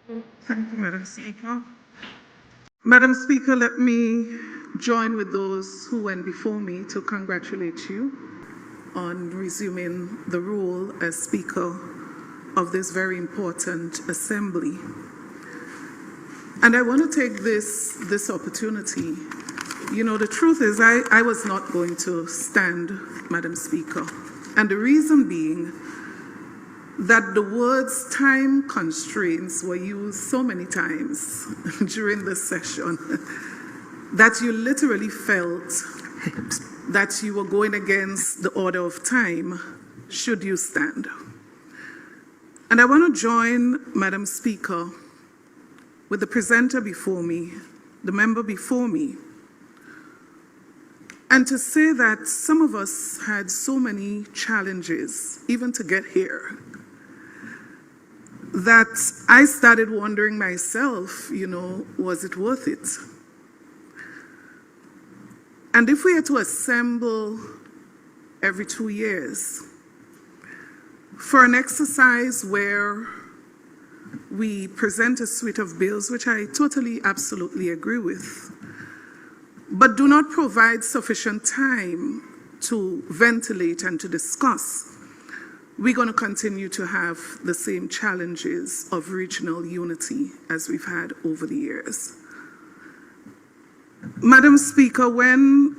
Thank you, Madam Speaker. Madam Speaker, let me join with those who went before me to congratulate you on resuming the role as Speaker of this very important assembly. And I want to take this opportunity. You know, the truth is I was not going to stand, Madam Speaker. And the reason being that the words time constraints were used so many times during this session that you literally felt that you were going against the order of time should you stand. And I want to join, Madam Speaker, with the presenter before me, the member before me, and to say that some of us had so many challenges, even to get here, that I started wondering myself, you know, was it worth it? And if we had to assemble every 2 years for an exercise where we present a suite of bills, which I totally, absolutely agree with, but do not provide sufficient time to ventilate and to discuss, we're going to continue to have the same challenges of regional unity as we've had over the years. Madam Speaker, when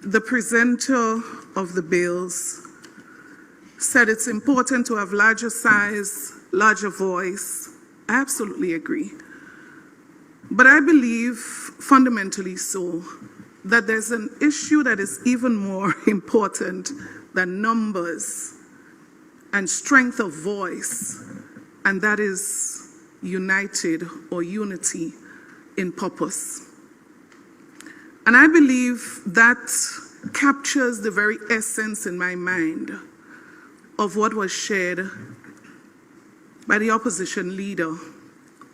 the presenter of the bills said it's important to have larger size, larger voice, I absolutely agree. But I believe fundamentally so that there's an issue that is even more important than numbers and strength of voice, and that is united or unity in purpose. And I believe that captures the very essence in my mind of what was shared by the opposition leader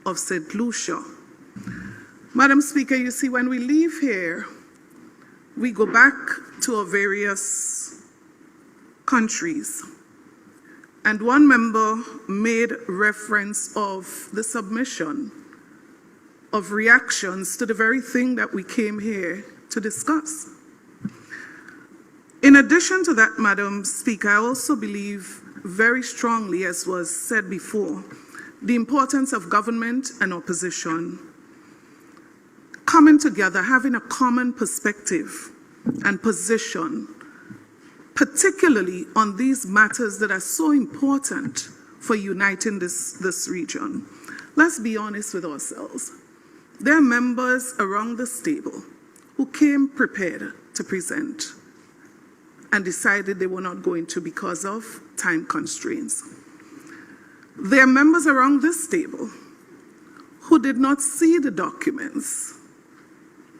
of St. Lucia. Madam Speaker, you see, when we leave here, we go back to our various countries. And one member made reference of the submission of reactions to the very thing that we came here to discuss. In addition to that, Madam Speaker, I also believe very strongly, as was said before, the importance of government and opposition coming together, having a common perspective and position, particularly on these matters that are so important for uniting this region. Let's be honest with ourselves. There are members around this table who came prepared to present and decided they were not going to because of time constraints. There are members around this table who did not see the documents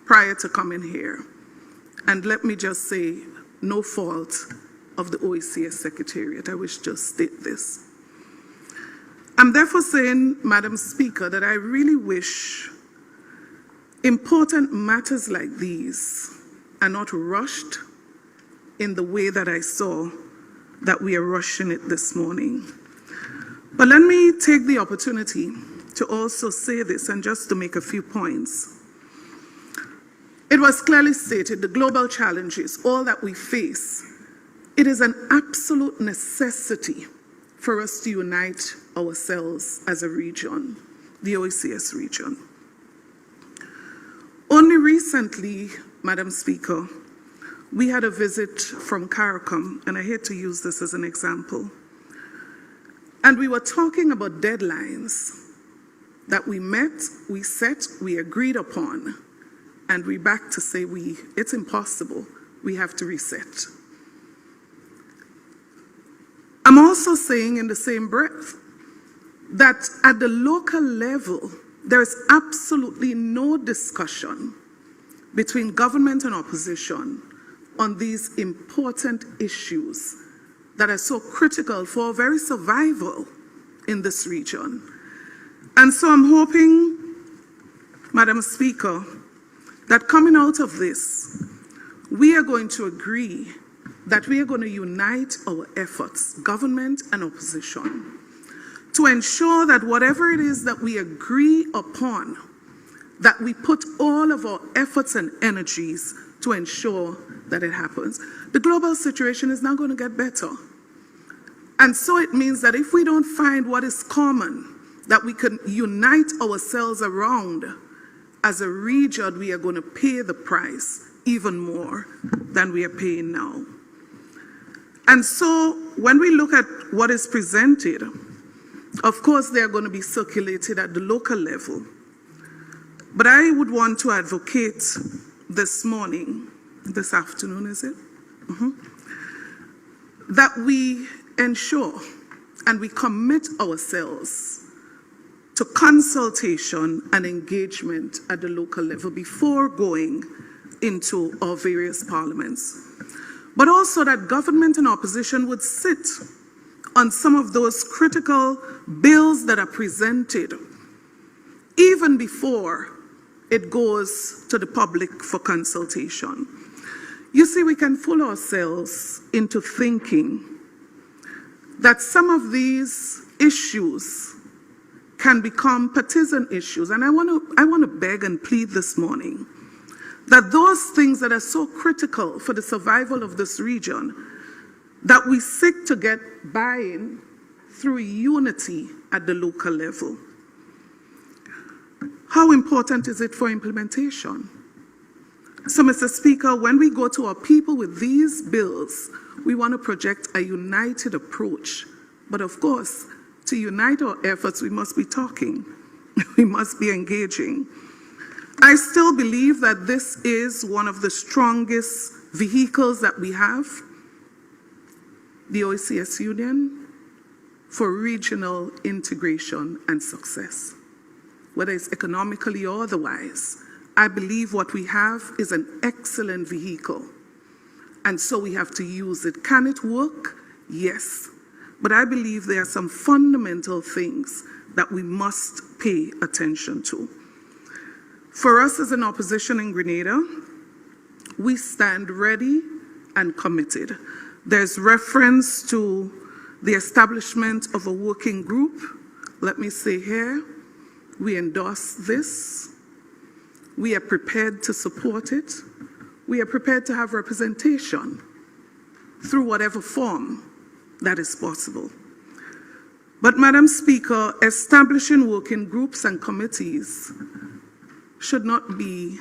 prior to coming here. And let me just say, no fault of the OECS Secretariat. I wish to state this. I'm therefore saying, Madam Speaker, that I really wish important matters like these are not rushed in the way that I saw that we are rushing it this morning. But let me take the opportunity to also say this, and just to make a few points. It was clearly stated, the global challenges, all that we face, it is an absolute necessity for us to unite ourselves as a region, the OECS region. Only recently, Madam Speaker, we had a visit from Carriacou, and I hate to use this as an example. And we were talking about deadlines that we met, we set, we agreed upon, and we're back to say it's impossible, we have to reset. I'm also saying in the same breath that at the local level, there's absolutely no discussion between government and opposition on these important issues that are so critical for our very survival in this region. And so I'm hoping, Madam Speaker, that coming out of this, we are going to agree that we are going to unite our efforts, government and opposition, to ensure that whatever it is that we agree upon, that we put all of our efforts and energies to ensure that it happens. The global situation is not going to get better. And so it means that if we don't find what is common, that we can unite ourselves around, as a region, we are going to pay the price even more than we are paying now. And so when we look at what is presented, of course, they are going to be circulated at the local level. But I would want to advocate this afternoon, is it? That we ensure and we commit ourselves to consultation and engagement at the local level before going into our various parliaments. But also that government and opposition would sit on some of those critical bills that are presented even before it goes to the public for consultation. You see, we can fool ourselves into thinking that some of these issues can become partisan issues. And I want to beg and plead this morning that those things that are so critical for the survival of this region, that we seek to get buy-in through unity at the local level. How important is it for implementation? So, Mr. Speaker, when we go to our people with these bills, we want to project a united approach. But of course, to unite our efforts, we must be talking. We must be engaging. I still believe that this is one of the strongest vehicles that we have, the OECS Union, for regional integration and success, whether it's economically or otherwise. I believe what we have is an excellent vehicle, and so we have to use it. Can it work? Yes. But I believe there are some fundamental things that we must pay attention to. For us as an opposition in Grenada, we stand ready and committed. There's reference to the establishment of a working group. Let me say here, we endorse this. We are prepared to support it. We are prepared to have representation through whatever form that is possible. But, Madam Speaker, establishing working groups and committees should not be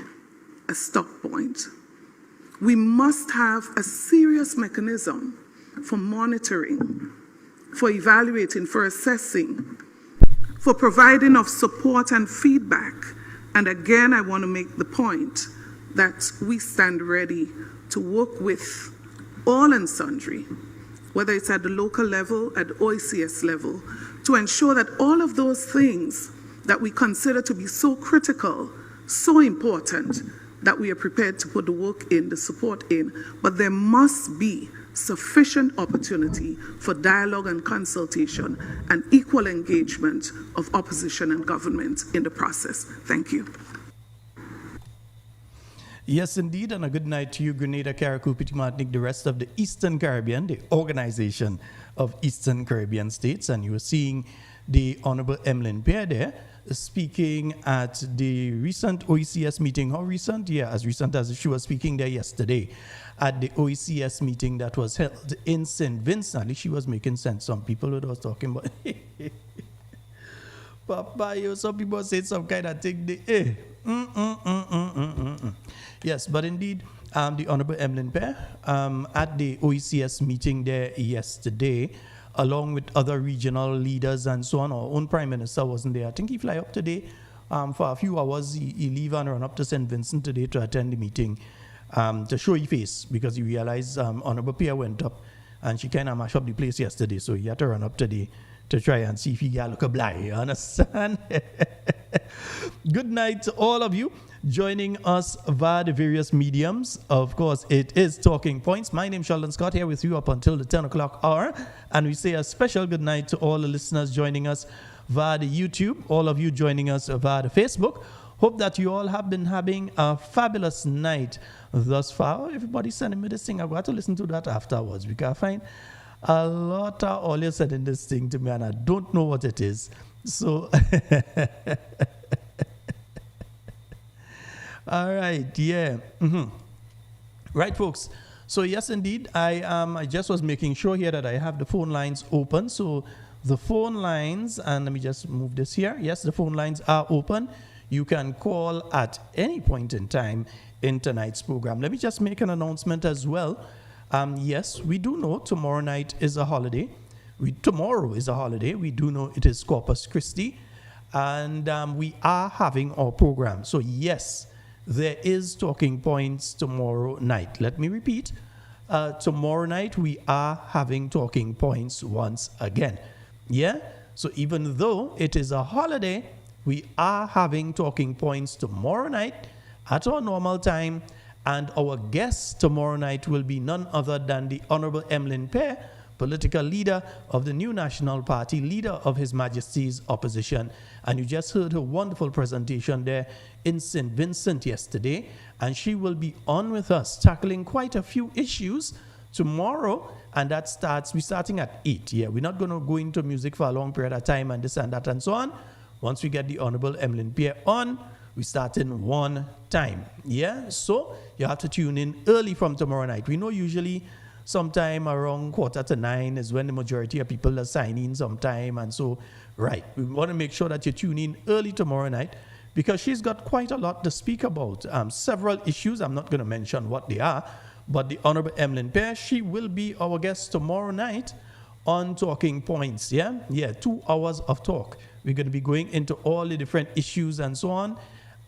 a stop point. We must have a serious mechanism for monitoring, for evaluating, for assessing, for providing of support and feedback. And again, I want to make the point that we stand ready to work with all and sundry, whether it's at the local level, at OECS level, to ensure that all of those things that we consider to be so critical, so important, that we are prepared to put the work in, the support in, but there must be sufficient opportunity for dialogue and consultation and equal engagement of opposition and government in the process. Thank you. Yes, indeed, and a good night to you, Grenada, Carriacou, Petit Martinique, the rest of the Eastern Caribbean, the Organization of Eastern Caribbean States. And you were seeing the Honorable Emmeline Pierre there speaking at the recent OECS meeting. How recent? Yeah, as recent as she was speaking there yesterday at the OECS meeting that was held in St. Vincent. At least she was making sense. Some people were talking about, Papa, some people said some kind of thing. Yes, but indeed, the Honorable Emmeline Pierre at the OECS meeting there yesterday, along with other regional leaders and so on. Our own Prime Minister wasn't there. I think he fly up today for a few hours. He leave and run up to St. Vincent today to attend the meeting to show his face, because he realized Honorable Pierre went up and she kind of mashed up the place yesterday. So he had to run up today to try and see if he got look a blind. You understand? Good night to all of you joining us via the various mediums. Of course, it is Talking Points. My name is Sheldon Scott, here with you up until the 10 o'clock hour. And we say a special good night to all the listeners joining us via the YouTube, all of you joining us via the Facebook. Hope that you all have been having a fabulous night thus far. Everybody sending me this thing. I've got to listen to that afterwards. We can find A lot are always sending this thing to me, and I don't know what it is. So, all right, yeah. Right, folks. So yes, indeed, I just was making sure here that I have the phone lines open. So the phone lines, and let me just move this here. Yes, the phone lines are open. You can call at any point in time in tonight's program. Let me just make an announcement as well. Yes, we do know tomorrow night is a holiday. Tomorrow is a holiday. We do know it is Corpus Christi, and we are having our program. So yes, there is talking points tomorrow night. Let me repeat. Tomorrow night we are having talking points once again. Yeah. So even though it is a holiday, we are having talking points tomorrow night at our normal time. And our guest tomorrow night will be none other than the Honorable Emlyn Pear, political leader of the New National Party, leader of His Majesty's opposition. And you just heard her wonderful presentation there in St. Vincent yesterday. And she will be on with us, tackling quite a few issues tomorrow. And that we're starting at 8. Yeah, we're not going to go into music for a long period of time and this and that and so on. Once we get the Honorable Emlyn Pear on, we start in 1 time. Yeah, so you have to tune in early from tomorrow night. We know usually sometime around 8:45 is when the majority of people are signing sometime. And so, right, we want to make sure that you tune in early tomorrow night because she's got quite a lot to speak about. Several issues, I'm not going to mention what they are, but the Honorable Emlyn Pear, she will be our guest tomorrow night on Talking Points. Yeah, 2 hours of talk. We're going to be going into all the different issues and so on.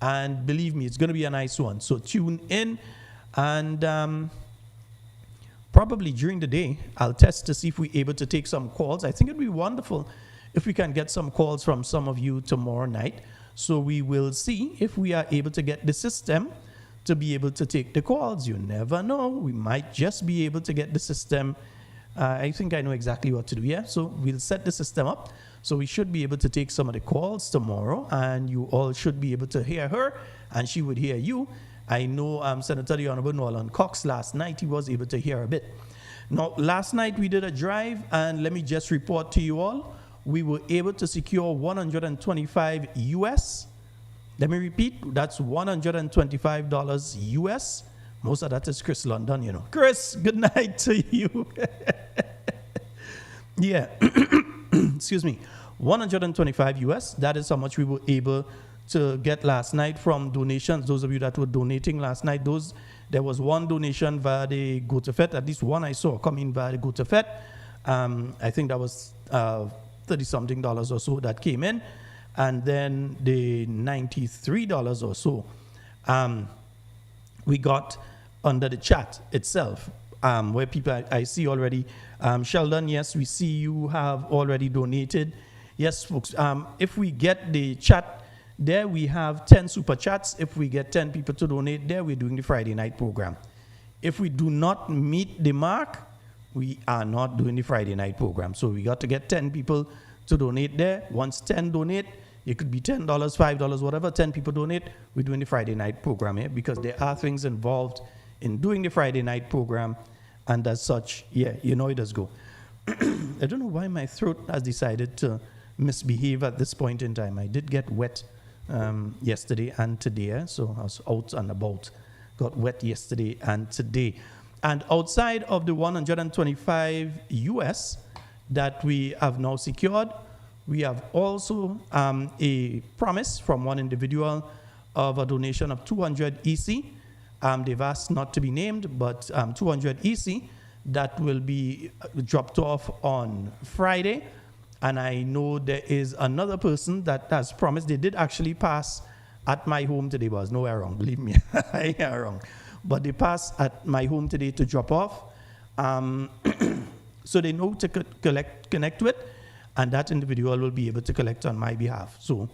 And believe me, it's going to be a nice one. So tune in, and probably during the day, I'll test to see if we're able to take some calls. I think it'd be wonderful if we can get some calls from some of you tomorrow night. So we will see if we are able to get the system to be able to take the calls. You never know. We might just be able to get the system. I think I know exactly what to do. Yeah, so we'll set the system up. So we should be able to take some of the calls tomorrow, and you all should be able to hear her, and she would hear you. I know Senator the Honorable Nolan Cox last night, he was able to hear a bit. Now, last night we did a drive, and let me just report to you all, we were able to secure 125 US. Let me repeat, that's $125 US. Most of that is Chris London, you know. Chris, good night to you. Yeah. Excuse me, 125 US. That is how much we were able to get last night from donations. Those of you that were donating last night, there was one donation via the GoToFet, at least one I saw coming via the GoToFet. I think that was $30-something or so that came in. And then the $93 or so we got under the chat itself, where people I see already. Sheldon, yes, we see you have already donated. Yes, folks, if we get the chat there, we have 10 super chats. If we get 10 people to donate there, we're doing the Friday night program. If we do not meet the mark, we are not doing the Friday night program. So we got to get 10 people to donate there. Once 10 donate, it could be $10, $5, whatever, 10 people donate, we're doing the Friday night program here because there are things involved in doing the Friday night program. And as such, yeah, you know it does go. I don't know why my throat has decided to misbehave at this point in time. I did get wet yesterday and today, so I was out and about. Got wet yesterday and today. And outside of the 125 US that we have now secured, we have also a promise from one individual of a donation of 200 EC. They've asked not to be named, but 200 EC that will be dropped off on Friday. And I know there is another person that has promised. They did actually pass at my home today, but I was nowhere wrong, believe me. I am wrong. But they passed at my home today to drop off. So they know to connect with, and that individual will be able to collect on my behalf. So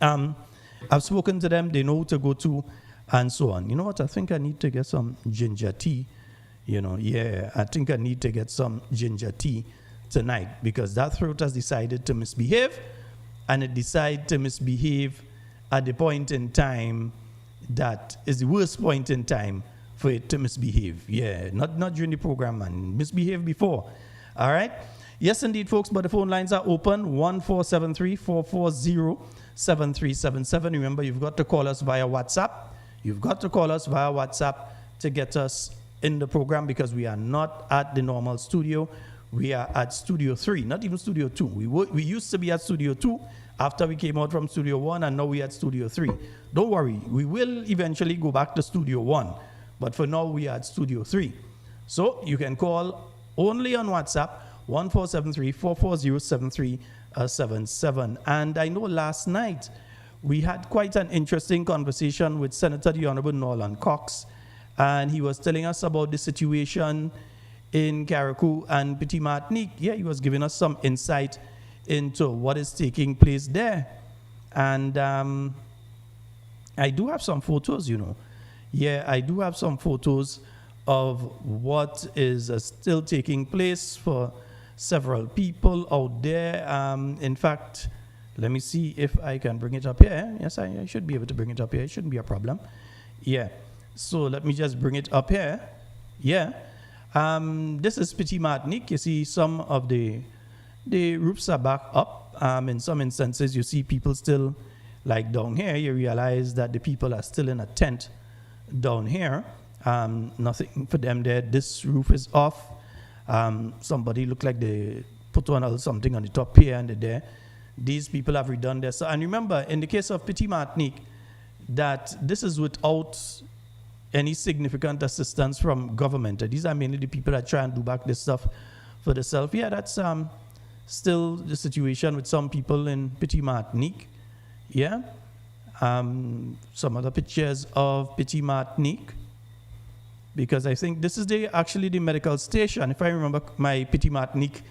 I've spoken to them. They know who to go to, and so on. You know what? I think I need to get some ginger tea. You know, yeah, I think I need to get some ginger tea tonight because that throat has decided to misbehave, and it decided to misbehave at the point in time that is the worst point in time for it to misbehave. Yeah, not during the program, man. Misbehave before. All right. Yes, indeed, folks, but the phone lines are open, 1473-440-7377. Remember, you've got to call us via WhatsApp. You've got to call us via WhatsApp to get us in the program because we are not at the normal studio. We are at Studio 3, not even Studio 2. We used to be at Studio 2 after we came out from Studio 1, and now we're at Studio 3. Don't worry, we will eventually go back to Studio 1, but for now we are at Studio 3. So you can call only on WhatsApp, 1473-440-7377. And I know last night we had quite an interesting conversation with Senator the Honorable Norland Cox, and he was telling us about the situation in Carriacou and Petit Martinique. Yeah, he was giving us some insight into what is taking place there. And I do have some photos, you know. Yeah, I do have some photos of what is still taking place for several people out there. In fact, let me see if I can bring it up here. Yes, I should be able to bring it up here. It shouldn't be a problem. Yeah, so let me just bring it up here. Yeah. This is Petit Martinique. You see some of the roofs are back up. In some instances, you see people still like down here. You realize that the people are still in a tent down here. Nothing for them there. This roof is off. Somebody looked like they put on something on the top here and there. These people have redone this. So, and remember, in the case of Petit Martinique, that this is without any significant assistance from government. These are mainly the people that try and do back this stuff for themselves. Yeah, that's still the situation with some people in Petit Martinique. Yeah. Some other pictures of Petit Martinique, because I think this is actually the medical station. If I remember my Petit Martinique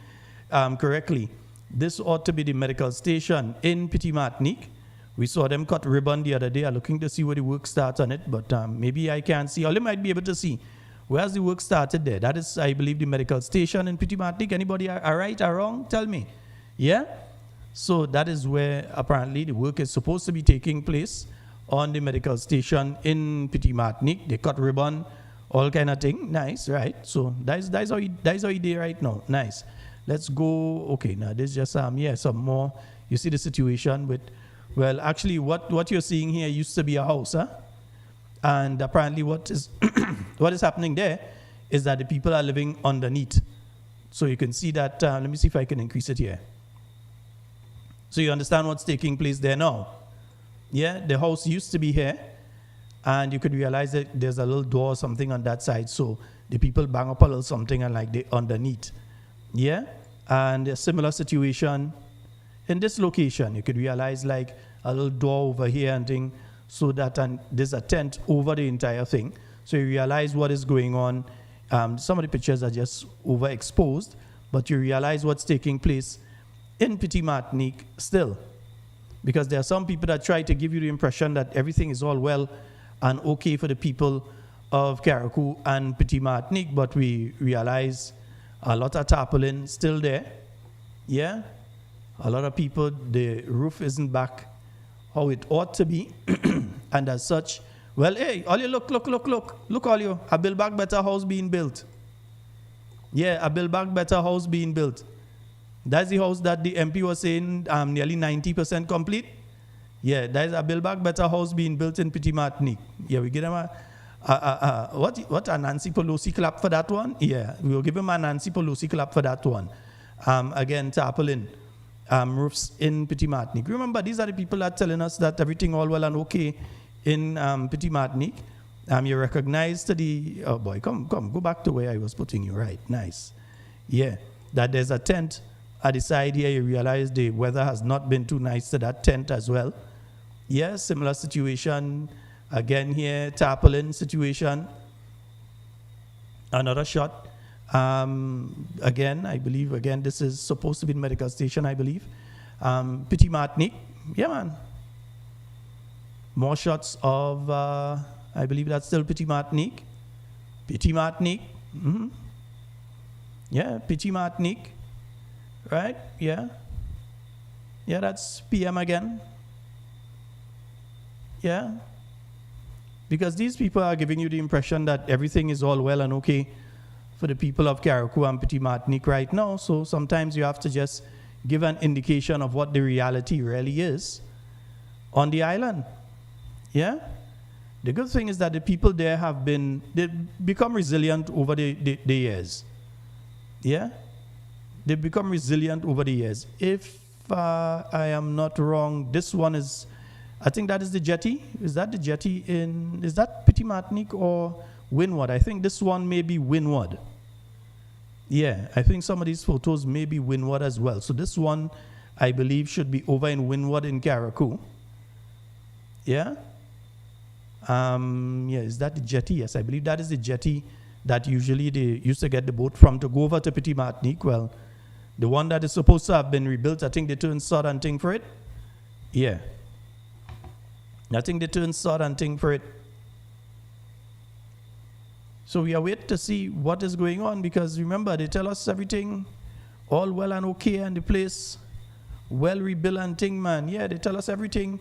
correctly, this ought to be the medical station in Petit Martinique. We saw them cut ribbon the other day. I'm looking to see where the work starts on it, but maybe I can't see. Or they might be able to see. Where's the work started there? That is, I believe, the medical station in Petit Martinique. Anybody are right or wrong? Tell me. Yeah? So that is where apparently the work is supposed to be taking place, on the medical station in Petit Martinique. They cut ribbon, all kind of thing. Nice, right? So that's how you do right now. Nice. Let's go. Okay, now this is just some more. You see the situation with. Well, actually, what you're seeing here used to be a house, huh? And apparently what is what is happening there is that the people are living underneath. So you can see that, let me see if I can increase it here. So you understand what's taking place there now. Yeah, the house used to be here, and you could realize that there's a little door or something on that side, so the people bang up a little something and like they underneath. Yeah, and a similar situation in this location. You could realize like a little door over here and thing, so that there's a tent over the entire thing. So you realize what is going on. Some of the pictures are just overexposed, but you realize what's taking place in Petit Martinique still. Because there are some people that try to give you the impression that everything is all well and okay for the people of Carriacou and Petit Martinique, but we realize a lot of tarpaulin still there. Yeah? A lot of people, the roof isn't back how it ought to be. And as such, well, hey, all you look, all you, a Build Back Better house being built. Yeah, a Build Back Better house being built. That's the house that the MP was saying nearly 90% complete. Yeah, there's a Build Back Better house being built in Petit Martinique. Yeah, we give them a Nancy Pelosi clap for that one? Yeah, we will give him a Nancy Pelosi clap for that one. Again, tarpaulin. Roofs in Petit Martinique. Remember, these are the people that are telling us that everything all well and okay in Petit Martinique. You recognize the, oh boy, come, go back to where I was putting you, right, nice. Yeah, that there's a tent at the side here. You realize the weather has not been too nice to that tent as well. Yeah, similar situation. Again here, tarpaulin situation. Another shot. Again, I believe, this is supposed to be the medical station, I believe. Petit Martinique, yeah, man. More shots of, I believe that's still Petit Martinique. Petit Martinique, yeah, Petit Martinique, right, yeah. Yeah, that's PM again. Yeah. Because these people are giving you the impression that everything is all well and okay for the people of Carriacou and Petit Martinique right now. So sometimes you have to just give an indication of what the reality really is on the island. Yeah? The good thing is that the people there they've become resilient over the years. Yeah? They've become resilient over the years. If I am not wrong, this one is, I think that is the jetty. Is that the jetty is that Petit Martinique or Windward? I think this one may be Windward. Yeah, I think some of these photos may be Windward as well. So this one, I believe, should be over in Windward in Carriacou. Yeah? Yeah, is that the jetty? Yes, I believe that is the jetty that usually they used to get the boat from to go over to Petit Martinique. Well, the one that is supposed to have been rebuilt, I think they turned sod and thing for it. Yeah. I think they turned sod and thing for it. So we are waiting to see what is going on, because remember, they tell us everything all well and okay and the place well rebuilt and thing, man. Yeah, they tell us everything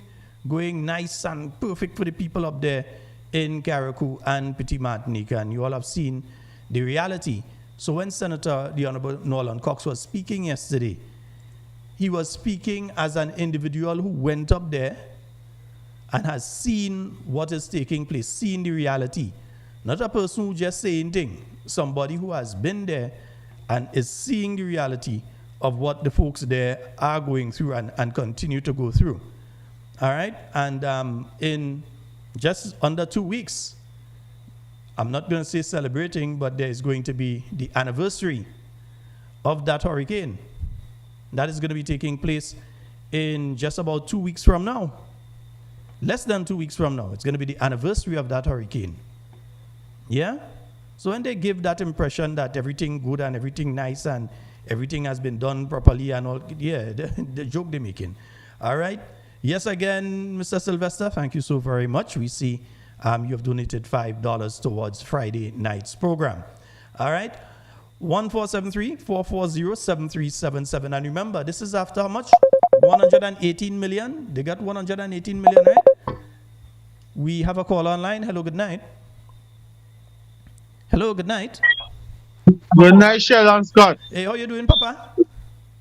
going nice and perfect for the people up there in Carriacou and Petit Martinique, and you all have seen the reality. So when Senator the Honorable Nolan Cox was speaking yesterday, he was speaking as an individual who went up there and has seen what is taking place, seen the reality. Not a person who just saying things, somebody who has been there and is seeing the reality of what the folks there are going through and continue to go through. All right? And in just under 2 weeks, I'm not going to say celebrating, but there is going to be the anniversary of that hurricane. That is going to be taking place in just about 2 weeks from now. Less than 2 weeks from now. It's going to be the anniversary of that hurricane. Yeah? So when they give that impression that everything good and everything nice and everything has been done properly and all, yeah, the joke they're making. All right? Yes, again, Mr. Sylvester, thank you so very much. We see you have donated $5 towards Friday night's program. All right? 1473-440-7377. And remember, this is after how much? 118 million. They got 118 million, right? We have a call online. Hello, good night. Hello, good night. Good night, Sheldon Scott. Hey, how you doing, Papa?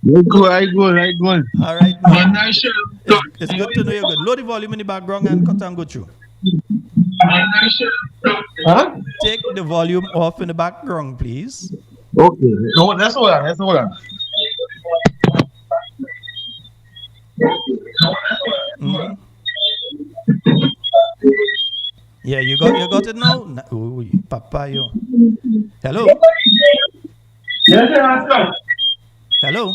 Good. All right. Good night, Sheldon Scott. It's good to know you're good. Load the volume in the background and cut and go through. Huh? Take the volume off in the background, please. Okay. No, let's hold on. Mm-hmm. Yeah, you got it now? Ooh, Papa, yo. Hello? Yes, Sheldon Scott. Hello?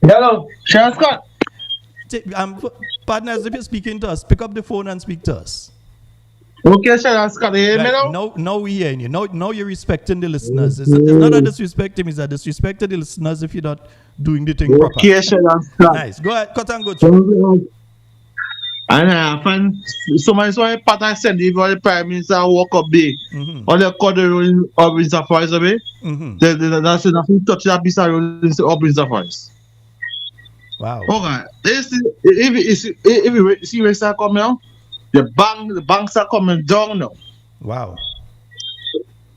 Hello, Sheldon Scott. Partners, if you're speaking to us, pick up the phone and speak to us. Okay, Sheldon Scott. You hear me now? Now we hearing you. Now you're respecting the listeners. It's not a disrespect him, it's a disrespect to the listeners if you're not doing the thing proper. Okay, Sheldon Scott. Nice. Go ahead, cut and go through. And I find somebody saw a pattern send the Prime Minister walk up there. Or they call the rolling up in the forest away. That's nothing touch that piece of rolling up in the forest. Wow. Okay. If you see where start coming out, the banks are coming down now. Wow.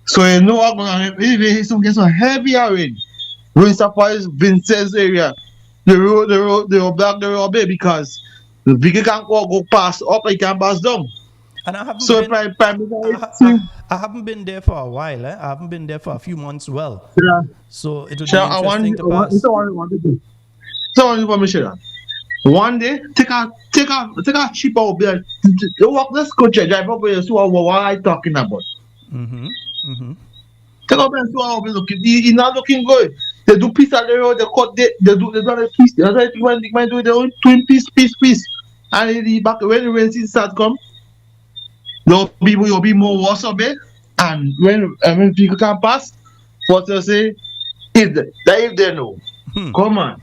So you know what going to if some get some heavy rain. When surprise Vincent's area, the road block the road there because the vehicle can't go past up, it can pass down. And I haven't so been, I haven't been there for a while. I haven't been there for a few months. Well, yeah. So it would be interesting to pass. So information. One day, take a cheap out there. You walk this coach drive up there. So what I talking about? Take up and see what I'm looking. He's not looking good. They do piece of the road. They cut. They do the piece. That's why they might do their own twin piece. And the back when the rain season start come, you'll be more worse of it. And when people can pass, what they say is that if they know, come on.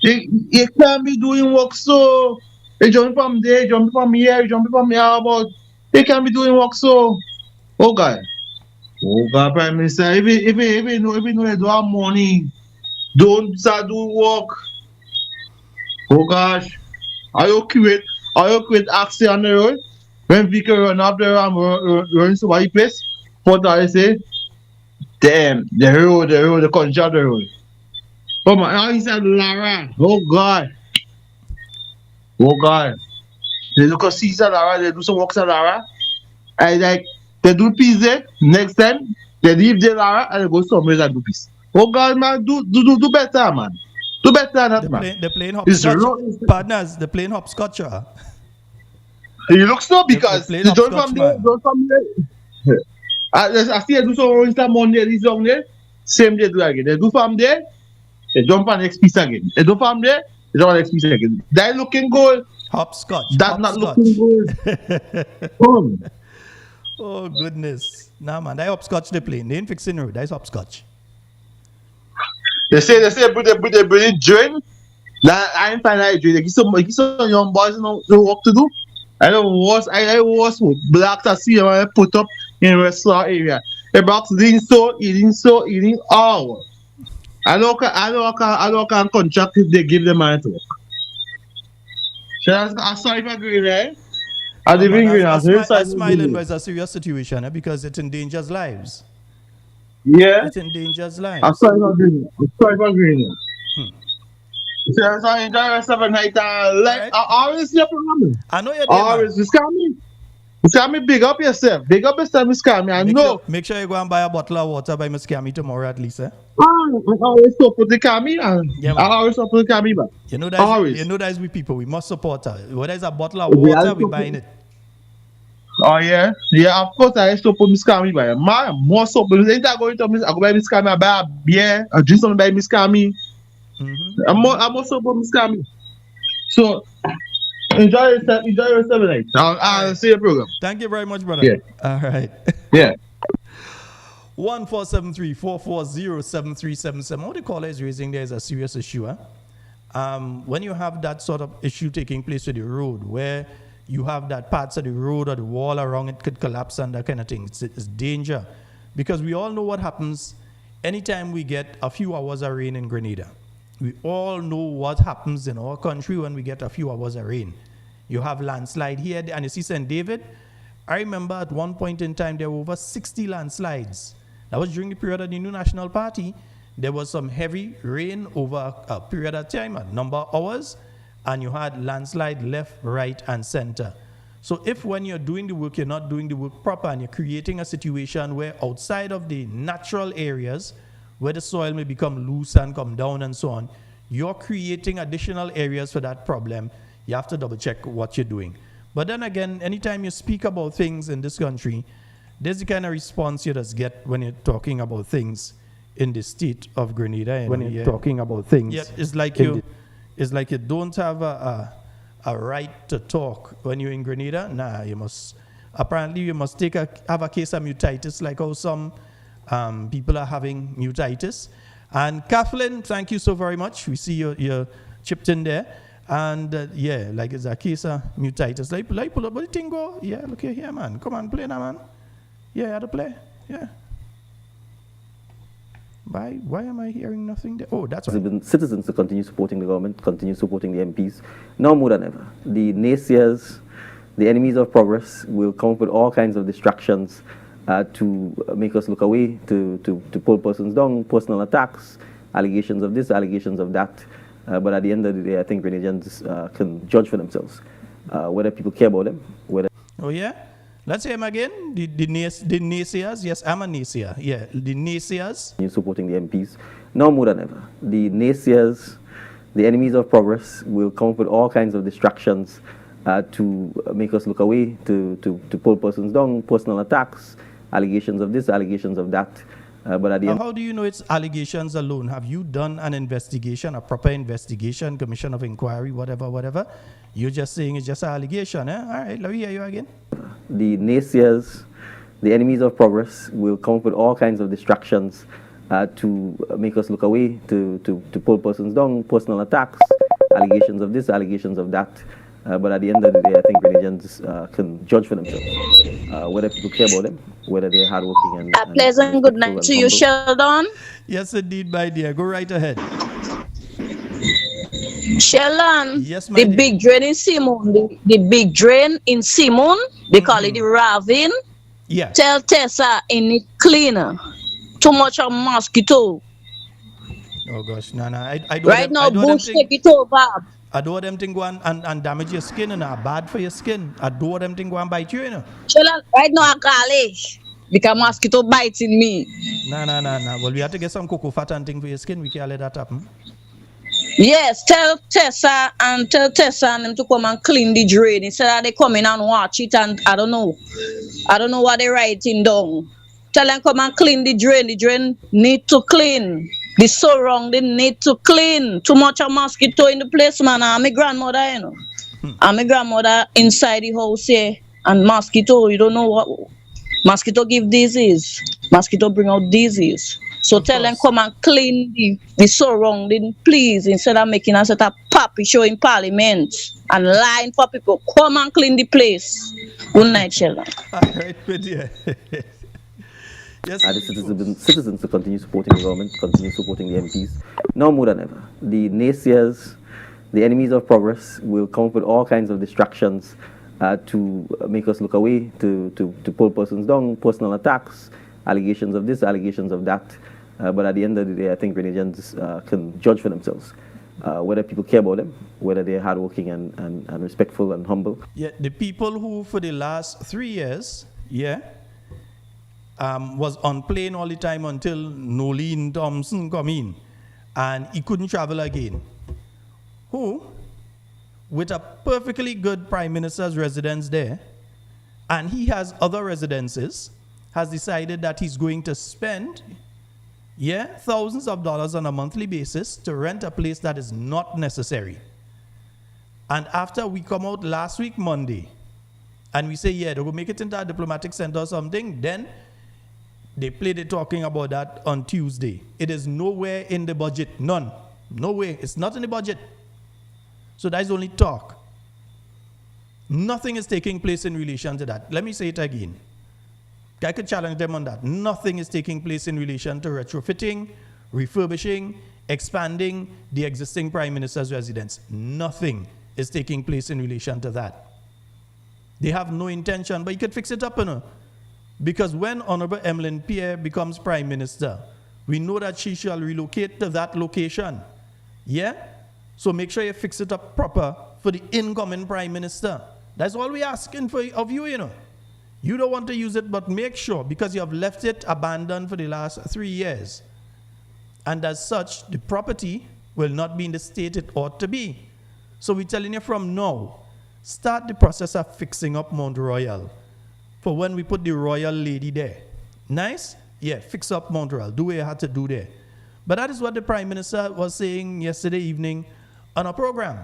You can't be doing work so. You jump from there, jump from here, but you can't be doing work so. Oh God, Prime Minister, if you know they do have money, don't start doing work. Oh gosh, are you quit accident on the road? When people run up there and run to my place, what do I say? the country of the road. Oh my, now he said Lara. Oh God. Oh God. They look at Caesar Lara, they do some work at Lara. I like they do peace there. Next time they leave the Lara and they go somewhere and do peace. Oh God, man, do better, man. Do better than that, man. They're playing It's hopscotch. real. Partners, they're playing hopscotch. You look so because playing the don't hopscotch, from there, man. don't from there. I see they do some on Insta Monday, this long there. Same day do again. They do from there, they jump on next piece again. They do from there, they jump on next piece again. That looking good. Hopscotch. That not Hopscotch. looking good. Oh goodness. Nah man, that hopscotch they playing. They ain't fixing road. That's hopscotch. They say but they bring drain. Now I ain't find that drain. They give some young boys no work to do. I was black to see when I put up in restaurant area. The box eating all. I don't can contract if they give them money to work. So I'm sorry if I agree there. I Man, agree I now. smiling, but it's a serious situation because it endangers lives. Yeah. It endangers I'm lives. sorry if I agree. I'm sorry if I agree now. So enjoy the rest of the night. Like Alright. I always your problem. I know you're there, Always, man. Miss Cammy, big up yourself. Big up yourself, Miss Cammy. I know. Make sure you go and buy a bottle of water by Miss Cammy tomorrow at least, eh? I always support the Cammy. Yeah, I man. always support the Cammy, man. You know that Always. you know that is we people. We must support her. Whether it's a bottle of We water, are we buying it. Oh yeah, yeah. Of course, I support Miss Cammy, man. My more support. Anytime I go into Miss, I go buy Miss Cammy. I buy a beer. I drink something by Miss Cammy. I'm more support Miss Cammy. So enjoy yourself. Enjoy yourself tonight. I'll see your program. Thank you very much, brother. Yeah. All right. Yeah. 1473-440-7377. What the caller is raising there is a serious issue. When you have that sort of issue taking place with the road, where you have that parts of the road or the wall around it could collapse and that kind of thing, it's danger. Because we all know what happens anytime we get a few hours of rain in Grenada. We all know what happens in our country when we get a few hours of rain. You have landslide here, and you see St. David. I remember at one point in time, there were over 60 landslides. That was during the period of the New National Party. There was some heavy rain over a period of time, a number of hours, and you had landslide left, right, and center. So if when you're doing the work, you're not doing the work proper, and you're creating a situation where outside of the natural areas, where the soil may become loose and come down and so on, you're creating additional areas for that problem. You have to double check what you're doing. But then again, anytime you speak about things in this country, there's the kind of response you just get when you're talking about things in the state of Grenada. When you're talking about things. Yeah, it's like you don't have a right to talk when you're in Grenada. Nah, you must have a case of mutitis, like how some people are having mutitis. And Kathleen, thank you so very much. We see you're chipped in there. And yeah, like it's a case of mutitis. Like pull up, but the thing go, yeah, look here, man. Come on, play now, man. Yeah, you had to play. Yeah. Why am I hearing nothing there? Oh, that's right. Citizens to continue supporting the government, continue supporting the MPs, now more than ever. The naysayers, the enemies of progress will come up with all kinds of distractions to make us look away, to pull persons down, personal attacks, allegations of this, allegations of that. But at the end of the day, I think Grenadians can judge for themselves whether people care about them. Oh, yeah? Let's hear him again. The naysayers. Yes, I'm a naysayer. Yeah, the naysayers. Supporting the MPs, now more than ever. The naysayers, the enemies of progress, will come up with all kinds of distractions to make us look away, to pull persons down, personal attacks, allegations of this, allegations of that. But at the end, how do you know it's allegations alone? Have you done an investigation, a proper investigation, commission of inquiry, whatever? You're just saying it's just an allegation, eh? All right, let me hear you again. The naysayers, the enemies of progress, will come up with all kinds of distractions to make us look away, to pull persons down, personal attacks, allegations of this, allegations of that. But at the end of the day, I think Grenadians can judge for themselves whether people care about them, whether they're hardworking. A pleasant good night to you, Sheldon. Yes, indeed, my dear. Go right ahead. Sheldon, yes, the big drain in Simon, the big drain in Simon, they call it the Ravine. Yeah. Tell Tessa in it cleaner. Too much of mosquito. Oh gosh, Nana, Right now, I do them bush thing. take it over. I do them thing go and damage your skin and are bad for your skin. I do them thing go and bite you, you know. Sheldon, right now I call it because mosquito biting me. Nah. Well, we have to get some cocoa fat and thing for your skin. We can't let that happen. Yes, tell Tessa and them to come and clean the drain instead of they come in and watch it and I don't know what they writing down. Tell them come and clean the drain. The drain need to clean. The surrounding need to clean. Too much of mosquito in the place, man. I'm my grandmother, you know. I'm my grandmother inside the house here. And mosquito, you don't know what mosquito give disease. Mosquito bring out disease. So Of tell them course. come and clean the surrounding, please, instead of making a set of puppy show in parliament and lying for people. Come and clean the place. Good night, Sheldon. All right, with you. Yes. The citizens to continue supporting the government, continue supporting the MPs, now more than ever. The naysayers, the enemies of progress, will come up with all kinds of distractions to make us look away, to pull persons down, personal attacks, allegations of this, allegations of that. But at the end of the day, I think Grenadians can judge for themselves whether people care about them, whether they're hardworking and respectful and humble. Yeah, the people who for the last 3 years, was on plane all the time until Nolene Thompson come in and he couldn't travel again. Who, with a perfectly good prime minister's residence there, and he has other residences, has decided that he's going to spend thousands of dollars on a monthly basis to rent a place that is not necessary. And after we come out last week, Monday, and we say, they're going to make it into a diplomatic center or something, then they played it talking about that on Tuesday. It is nowhere in the budget. None. No way. It's not in the budget. So that is only talk. Nothing is taking place in relation to that. Let me say it again. I could challenge them on that. Nothing is taking place in relation to retrofitting, refurbishing, expanding the existing prime minister's residence. Nothing is taking place in relation to that. They have no intention, but you could fix it up, you know. Because when Honorable Emmeline Pierre becomes prime minister, we know that she shall relocate to that location. So make sure you fix it up proper for the incoming prime minister. That's all we're asking of you, you know. You don't want to use it, but make sure, because you have left it abandoned for the last 3 years. And as such, the property will not be in the state it ought to be. So we're telling you from now, start the process of fixing up Mount Royal for when we put the royal lady there. Nice? Fix up Mount Royal. Do what you had to do there. But that is what the Prime Minister was saying yesterday evening on a program.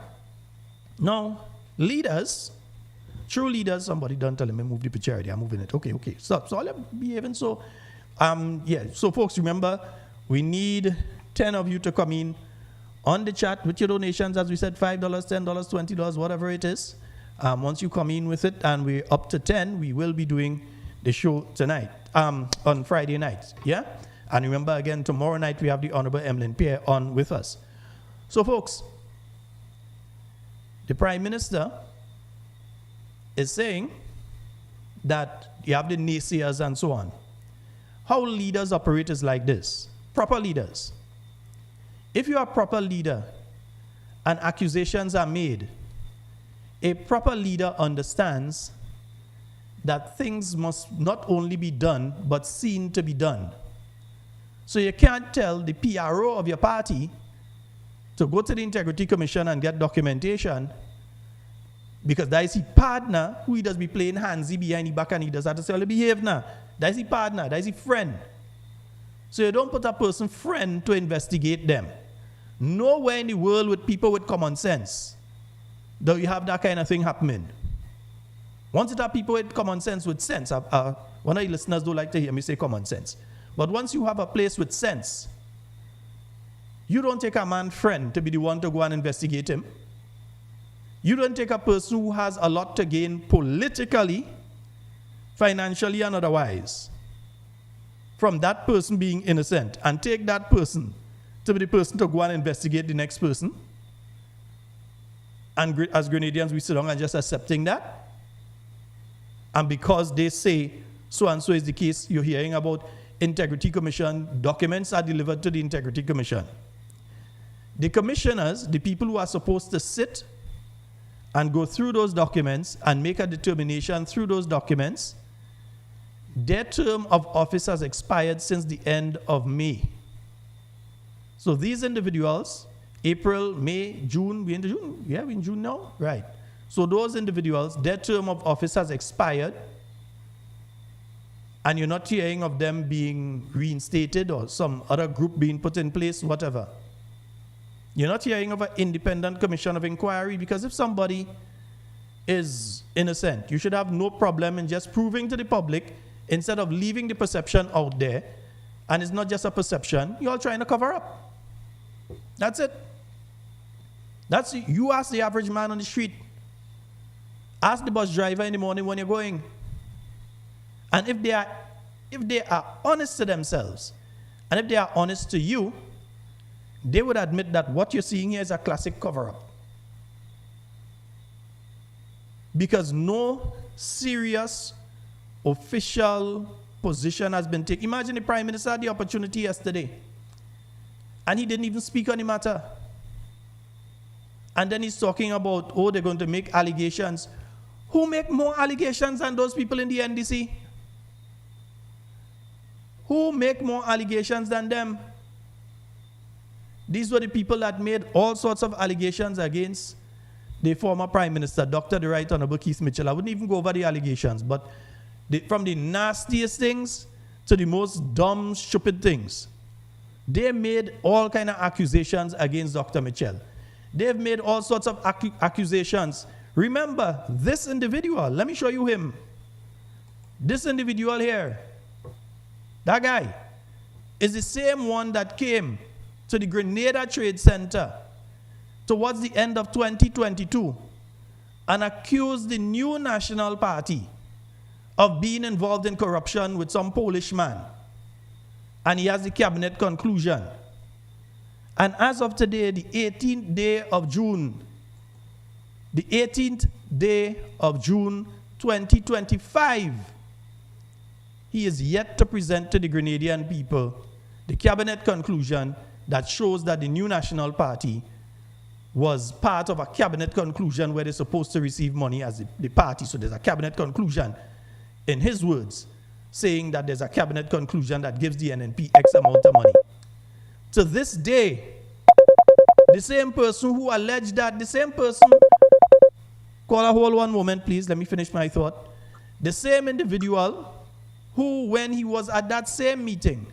Now, leaders, true leaders, somebody don't tell me move the picture already. I'm moving it. Okay. Stop. So I'll be even so. So folks, remember, we need 10 of you to come in on the chat with your donations, as we said, $5, $10, $20, whatever it is. Once you come in with it and we're up to 10, we will be doing the show tonight, on Friday night. And remember, again, tomorrow night we have the Honorable Emmeline Pierre on with us. So folks, the Prime Minister is saying that you have the naysayers and so on. How leaders operate is like this. Proper leaders. If you are a proper leader and accusations are made, a proper leader understands that things must not only be done, but seen to be done. So you can't tell the PRO of your party to go to the Integrity Commission and get documentation, because that is his partner who he does be playing handsy behind the back and he does have to say, well, behave now. That is his partner, that is his friend. So you don't put a person friend to investigate them. Nowhere in the world with people with common sense do you have that kind of thing happening. Once you have people with common sense, with sense, one of the listeners don't like to hear me say common sense. But once you have a place with sense, you don't take a man friend to be the one to go and investigate him. You don't take a person who has a lot to gain politically, financially, and otherwise from that person being innocent and take that person to be the person to go and investigate the next person. And as Grenadians, we sit down and just accepting that. And because they say so and so is the case, you're hearing about Integrity Commission, documents are delivered to the Integrity Commission. The commissioners, the people who are supposed to sit and go through those documents and make a determination through those documents, their term of office has expired since the end of May. So these individuals, April, May, June, we're into June? Yeah, we're in June now? Right. So those individuals, their term of office has expired, and you're not hearing of them being reinstated or some other group being put in place, whatever. You're not hearing of an independent commission of inquiry, because if somebody is innocent, you should have no problem in just proving to the public instead of leaving the perception out there. And it's not just a perception, you're all trying to cover up. That's it. That's it. You ask the average man on the street. Ask the bus driver in the morning when you're going. And if they are honest to themselves, and if they are honest to you, they would admit that what you're seeing here is a classic cover-up. Because no serious official position has been taken. Imagine the Prime Minister had the opportunity yesterday, and he didn't even speak on the matter. And then he's talking about, oh, they're going to make allegations. Who make more allegations than those people in the NDC? Who make more allegations than them? These were the people that made all sorts of allegations against the former Prime Minister, Dr. the Right Honorable Keith Mitchell. I wouldn't even go over the allegations, but from the nastiest things to the most dumb, stupid things, they made all kind of accusations against Dr. Mitchell. They've made all sorts of accusations. Remember, this individual, let me show you him. This individual here, that guy, is the same one that came to the Grenada Trade Center towards the end of 2022 and accused the new National Party of being involved in corruption with some Polish man. And he has the cabinet conclusion. And as of today, the 18th day of June, 2025, he is yet to present to the Grenadian people the cabinet conclusion that shows that the new National Party was part of a cabinet conclusion where they're supposed to receive money as the party. So there's a cabinet conclusion, in his words, saying that there's a cabinet conclusion that gives the NNP X amount of money. To this day, the same person who alleged that, the same person, call a hold one moment, please, let me finish my thought. The same individual who, when he was at that same meeting,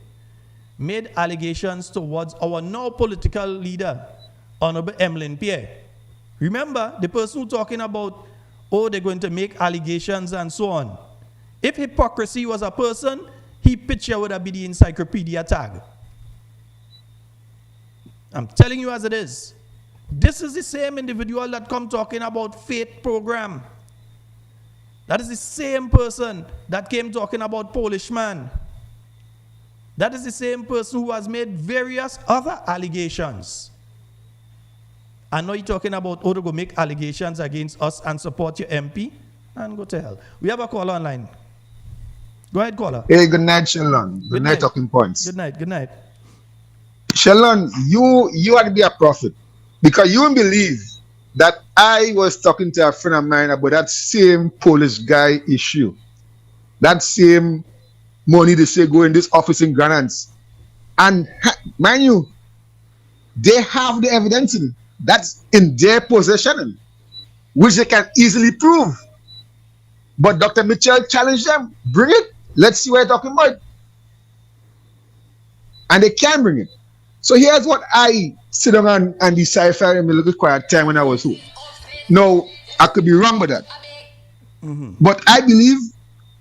made allegations towards our now political leader, Honorable Emlyn Pierre. Remember, the person who talking about, oh, they're going to make allegations and so on. If hypocrisy was a person, his picture would have been the encyclopedia tag. I'm telling you as it is. This is the same individual that come talking about faith program. That is the same person that came talking about Polish man. That is the same person who has made various other allegations. And now you're talking about, oh, to go make allegations against us and support your MP? And go to hell. We have a caller online. Go ahead, caller. Hey, good night, Sheldon. Good night, Talking Points. Good night, good night. Sheldon, you ought to be a prophet, because you won't believe that I was talking to a friend of mine about that same Polish guy issue. That same money they say go in this office in Grenada. And mind you, they have the evidence that's in their possession, which they can easily prove. But Dr. Mitchell challenged them. Bring it. Let's see what you're talking about. And they can bring it. So here's what I sit down and decipher in a little quiet time when I was home. Now, I could be wrong with that. But I believe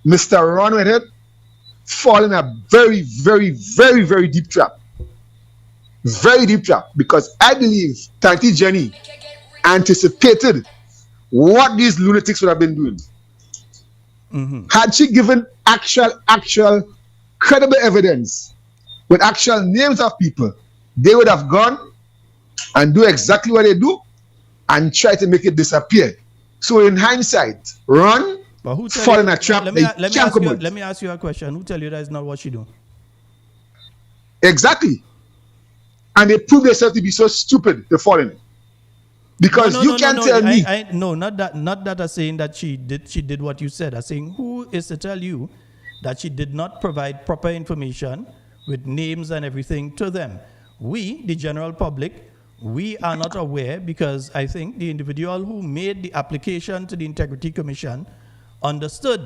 Mr. Ron Whitehead fall in a very, very, very, very deep trap. Very deep trap. Because I believe Tanti Jenny anticipated what these lunatics would have been doing. Had she given actual credible evidence with actual names of people, they would have gone and do exactly what they do and try to make it disappear. So in hindsight, Ron fall in a trap. Let me ask you a question. Who tell you that is not what she do? Exactly. And they prove themselves to be so stupid, the foreign. Because you can't tell me. No, not that I'm saying that she did what you said. I'm saying who is to tell you that she did not provide proper information with names and everything to them. We, the general public, we are not aware because I think the individual who made the application to the Integrity Commission understood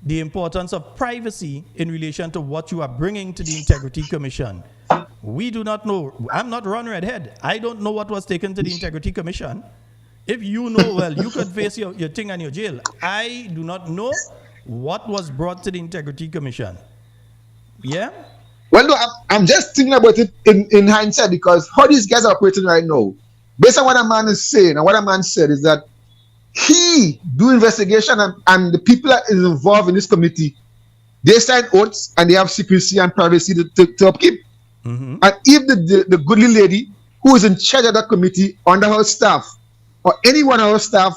the importance of privacy in relation to what you are bringing to the Integrity Commission. We do not know. I'm not Ron Redhead. I don't know what was taken to the Integrity Commission. If you know, well, you could face your thing and your jail. I do not know what was brought to the Integrity Commission. Yeah? Well, no, I'm just thinking about it in hindsight because how these guys are operating right now, based on what a man is saying and what a man said is that he do investigation and the people that is involved in this committee, they sign oaths and they have secrecy and privacy to upkeep. And if the goodly lady who is in charge of that committee under her staff or any one of her staff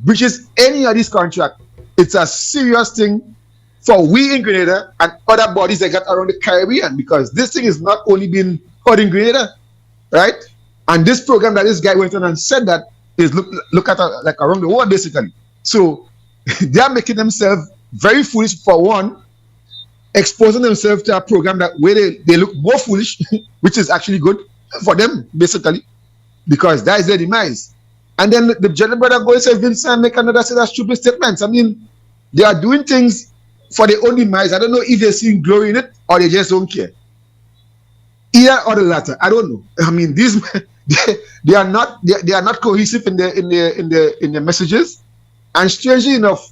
breaches any of these contracts, it's a serious thing for we in Grenada and other bodies that got around the Caribbean because this thing is not only being heard in Grenada, right? And this program that this guy went on and said that is look at like around the world basically. So they are making themselves very foolish for one, exposing themselves to a program that where they look more foolish, which is actually good for them basically, because that is their demise. And then the general brother goes and Vincent and make another set of stupid statements. I mean, they are doing things for their own demise. I don't know if they're seeing glory in it or they just don't care. Either or the latter, I don't know. I mean, these they are not cohesive in their messages. And strangely enough,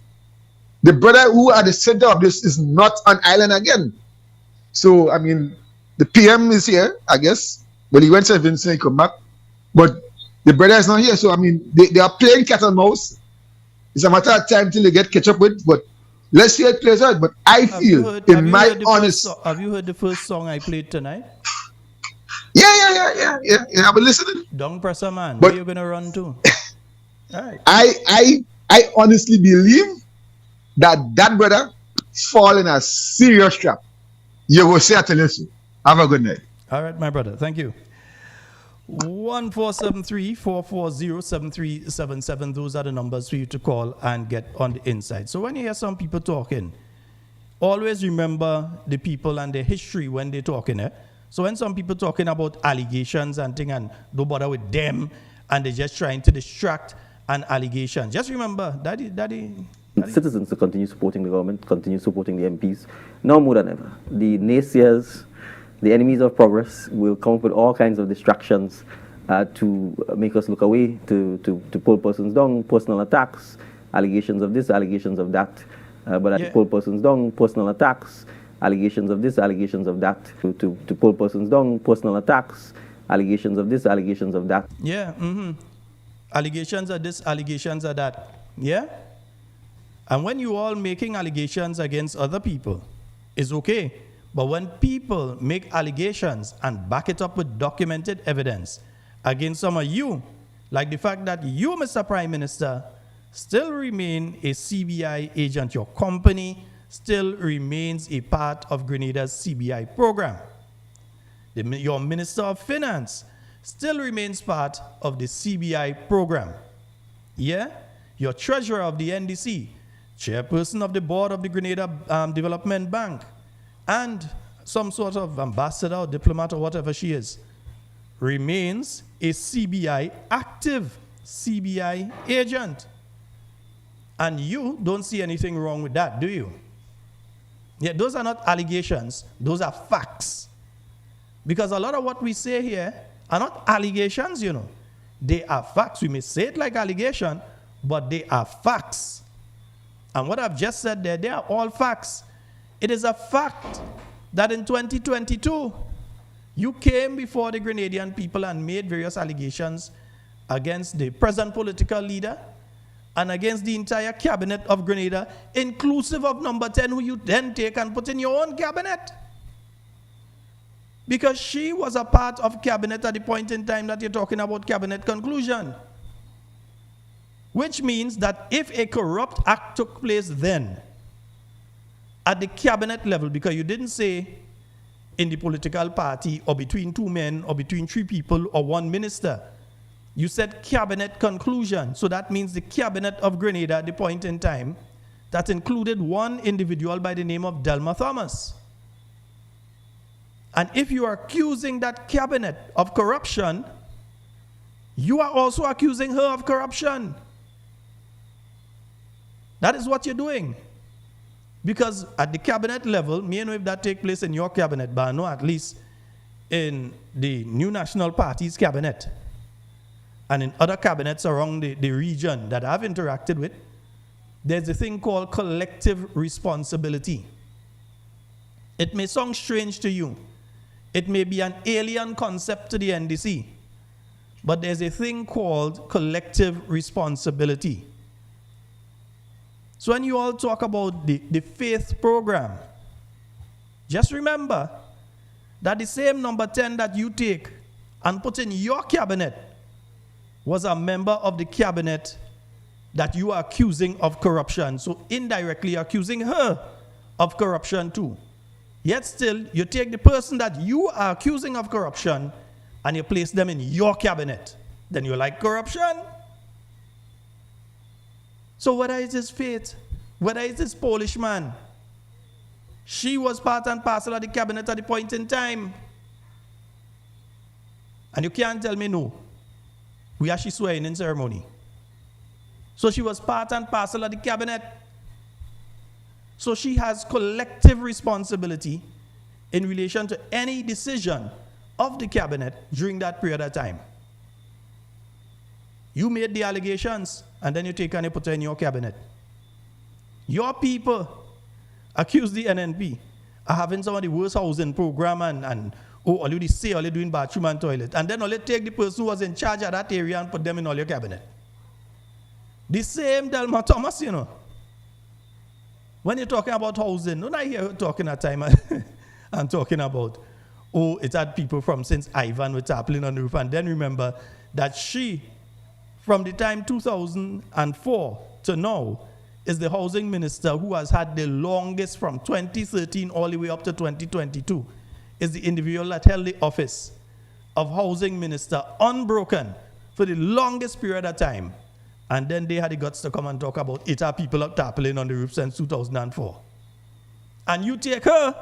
the brother who at the center of this is not on island again. So I mean, the PM is here, I guess. But he went to Vincent, he come back. But the brother is not here. So I mean, they are playing cat and mouse. It's a matter of time till they get catch up with. But let's see how it plays out. But I feel, have you heard the first song I played tonight? Yeah. I've been listening. Don't press a man. But where you gonna run to? All right. I honestly believe that brother fall in a serious trap. You will say I tell you so. Have a good night. All right, my brother. Thank you. 1473-440-7377. Those are the numbers for you to call and get on the inside. So when you hear some people talking, always remember the people and their history when they're talking. So when some people talking about allegations and things and don't bother with them and they're just trying to distract an allegation, just remember, daddy. Citizens to continue supporting the government, continue supporting the MPs, now more than ever. The naysayers, the enemies of progress will come up with all kinds of distractions to make us look away, to pull persons down, personal attacks, allegations of this, allegations of that. To pull persons down, personal attacks, allegations of this, allegations of that. To pull persons down, personal attacks, allegations of this, allegations of that. Yeah, allegations of this, allegations of that. Yeah? And when you all making allegations against other people, it's okay. But when people make allegations and back it up with documented evidence against some of you, like the fact that you, Mr. Prime Minister, still remain a CBI agent, your company still remains a part of Grenada's CBI program. Your Minister of Finance still remains part of the CBI program. Yeah? Your Treasurer of the NDC, Chairperson of the Board of the Grenada Development Bank, and some sort of ambassador or diplomat or whatever she is, remains a CBI, active CBI agent. And you don't see anything wrong with that, do you? Yeah, those are not allegations, those are facts. Because a lot of what we say here are not allegations, you know. They are facts. We may say it like allegation, but they are facts. And what I've just said there, they are all facts. It is a fact that in 2022, you came before the Grenadian people and made various allegations against the present political leader and against the entire cabinet of Grenada, inclusive of number 10, who you then take and put in your own cabinet. Because she was a part of cabinet at the point in time that you're talking about cabinet conclusion. Which means that if a corrupt act took place then, at the cabinet level, because you didn't say in the political party or between two men or between three people or one minister. You said cabinet conclusion. So that means the cabinet of Grenada at the point in time that included one individual by the name of Delma Thomas. And if you are accusing that cabinet of corruption, you are also accusing her of corruption. That is what you're doing. Because at the cabinet level, me know if that take place in your cabinet, but I know at least in the New National Party's cabinet and in other cabinets around the region that I've interacted with, there's a thing called collective responsibility. It may sound strange to you. It may be an alien concept to the NDC, but there's a thing called collective responsibility. So when you all talk about the faith program, just remember that the same number 10 that you take and put in your cabinet was a member of the cabinet that you are accusing of corruption. So indirectly accusing her of corruption too. Yet still, you take the person that you are accusing of corruption and you place them in your cabinet. Then you like corruption? So whether it is faith, whether it is Polish man, she was part and parcel of the cabinet at the point in time. And you can't tell me no. We actually swearing in ceremony. So she was part and parcel of the cabinet. So she has collective responsibility in relation to any decision of the cabinet during that period of time. You made the allegations, and then you take and you put her in your cabinet. Your people accuse the NNP of having some of the worst housing program and all you say, all you doing bathroom and toilet. And then all you take the person who was in charge of that area and put them in all your cabinet. The same Delma Thomas, you know. When you're talking about housing, don't I hear her talking at time and talking about, oh, it had people from since Ivan were tapping on the roof. And then remember that she, from the time 2004 to now, is the housing minister who has had the longest from 2013 all the way up to 2022, is the individual that held the office of housing minister unbroken for the longest period of time. And then they had the guts to come and talk about it are people up tapping on the roof since 2004. And you take her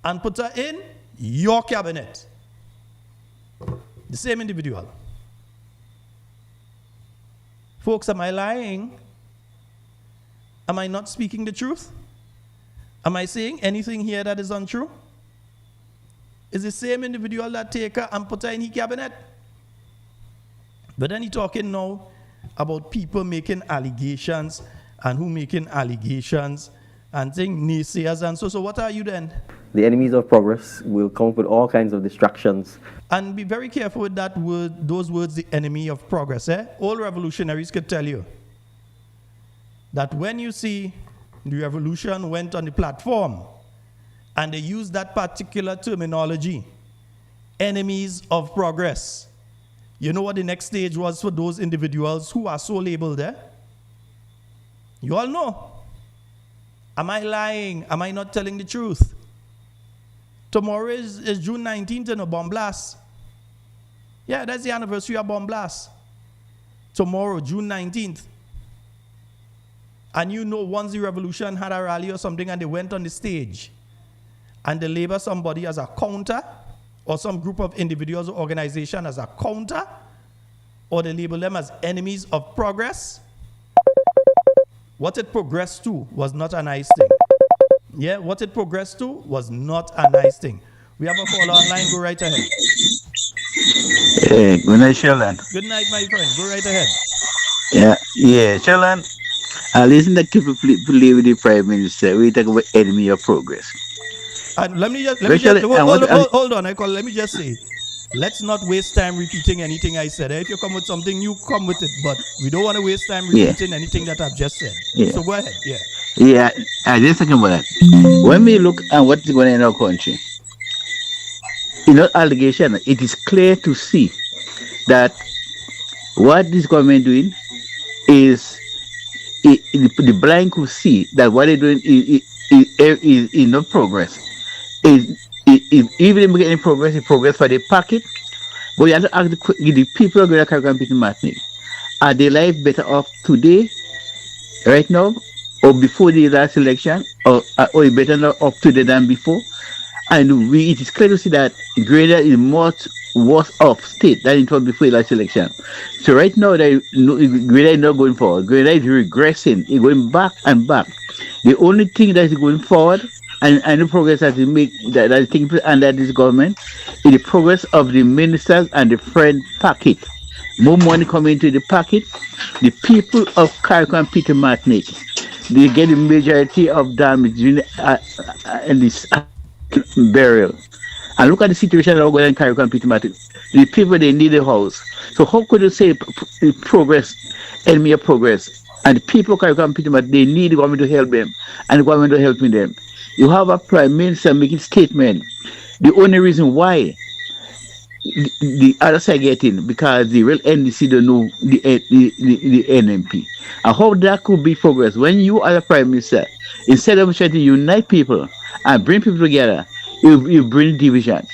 and put her in your cabinet. The same individual. Folks, am I lying? Am I not speaking the truth? Am I saying anything here that is untrue? Is the same individual that take her and put her in his cabinet? But then he's talking now about people making allegations and who making allegations and saying naysayers and so what are you then? The enemies of progress will come up with all kinds of distractions. And be very careful with that word, those words, the enemy of progress. All revolutionaries could tell you that when you see the revolution went on the platform and they used that particular terminology, enemies of progress, you know what the next stage was for those individuals who are so labeled there? You all know. Am I lying? Am I not telling the truth? Tomorrow is June 19th and a bomb blast. Yeah, that's the anniversary of bomb blast. Tomorrow, June 19th. And you know once the revolution had a rally or something and they went on the stage and they label somebody as a counter, or some group of individuals or organization as a counter, or they label them as enemies of progress, what it progressed to was not a nice thing. Yeah, what it progressed to was not a nice thing. We have a caller online, go right ahead. Hey, good night, Sheldon. Good night, my friend, go right ahead. Yeah, Sheldon. I listen to people play with the Prime Minister. We talk about enemy of progress. And let me just hold on. Let me just say, let's not waste time repeating anything I said. If you come with something new, come with it. But we don't want to waste time repeating anything that I've just said. Yeah. So go ahead. Yeah. Yeah, I just talking about that. When we look at what's going on in our country, in our allegation, it is clear to see that what this government doing is the blind could see that what they're doing is no progress. Is even if we get any progress for the packet, but you have to ask the people who are going to compete in Martinique, are their life better off today, right now, or before the last election, or better now off today than before? And it is clear to see that Grenada is much worse off state than it was before the last election. So right now, Grenada is not going forward. Grenada is regressing. It's going back and back. The only thing that is going forward and the progress that is make that is taking place under this government is the progress of the ministers and the friend packet. More money coming into the packet. The people of Carriacou and Peter Martinique, they get the majority of damage in this burial. And look at the situation that we're going in Carriacou and Peter Martinique. The people, they need a house. So how could you say progress, enemy of progress? And the people of Carriacou and Peter Martinique, they need the government to help them, and the government to helping them. You have a prime minister making statement. The only reason why the other side getting, because the real NDC don't know the NMP. And how that could be progress when you are the prime minister, instead of trying to unite people and bring people together, you bring division.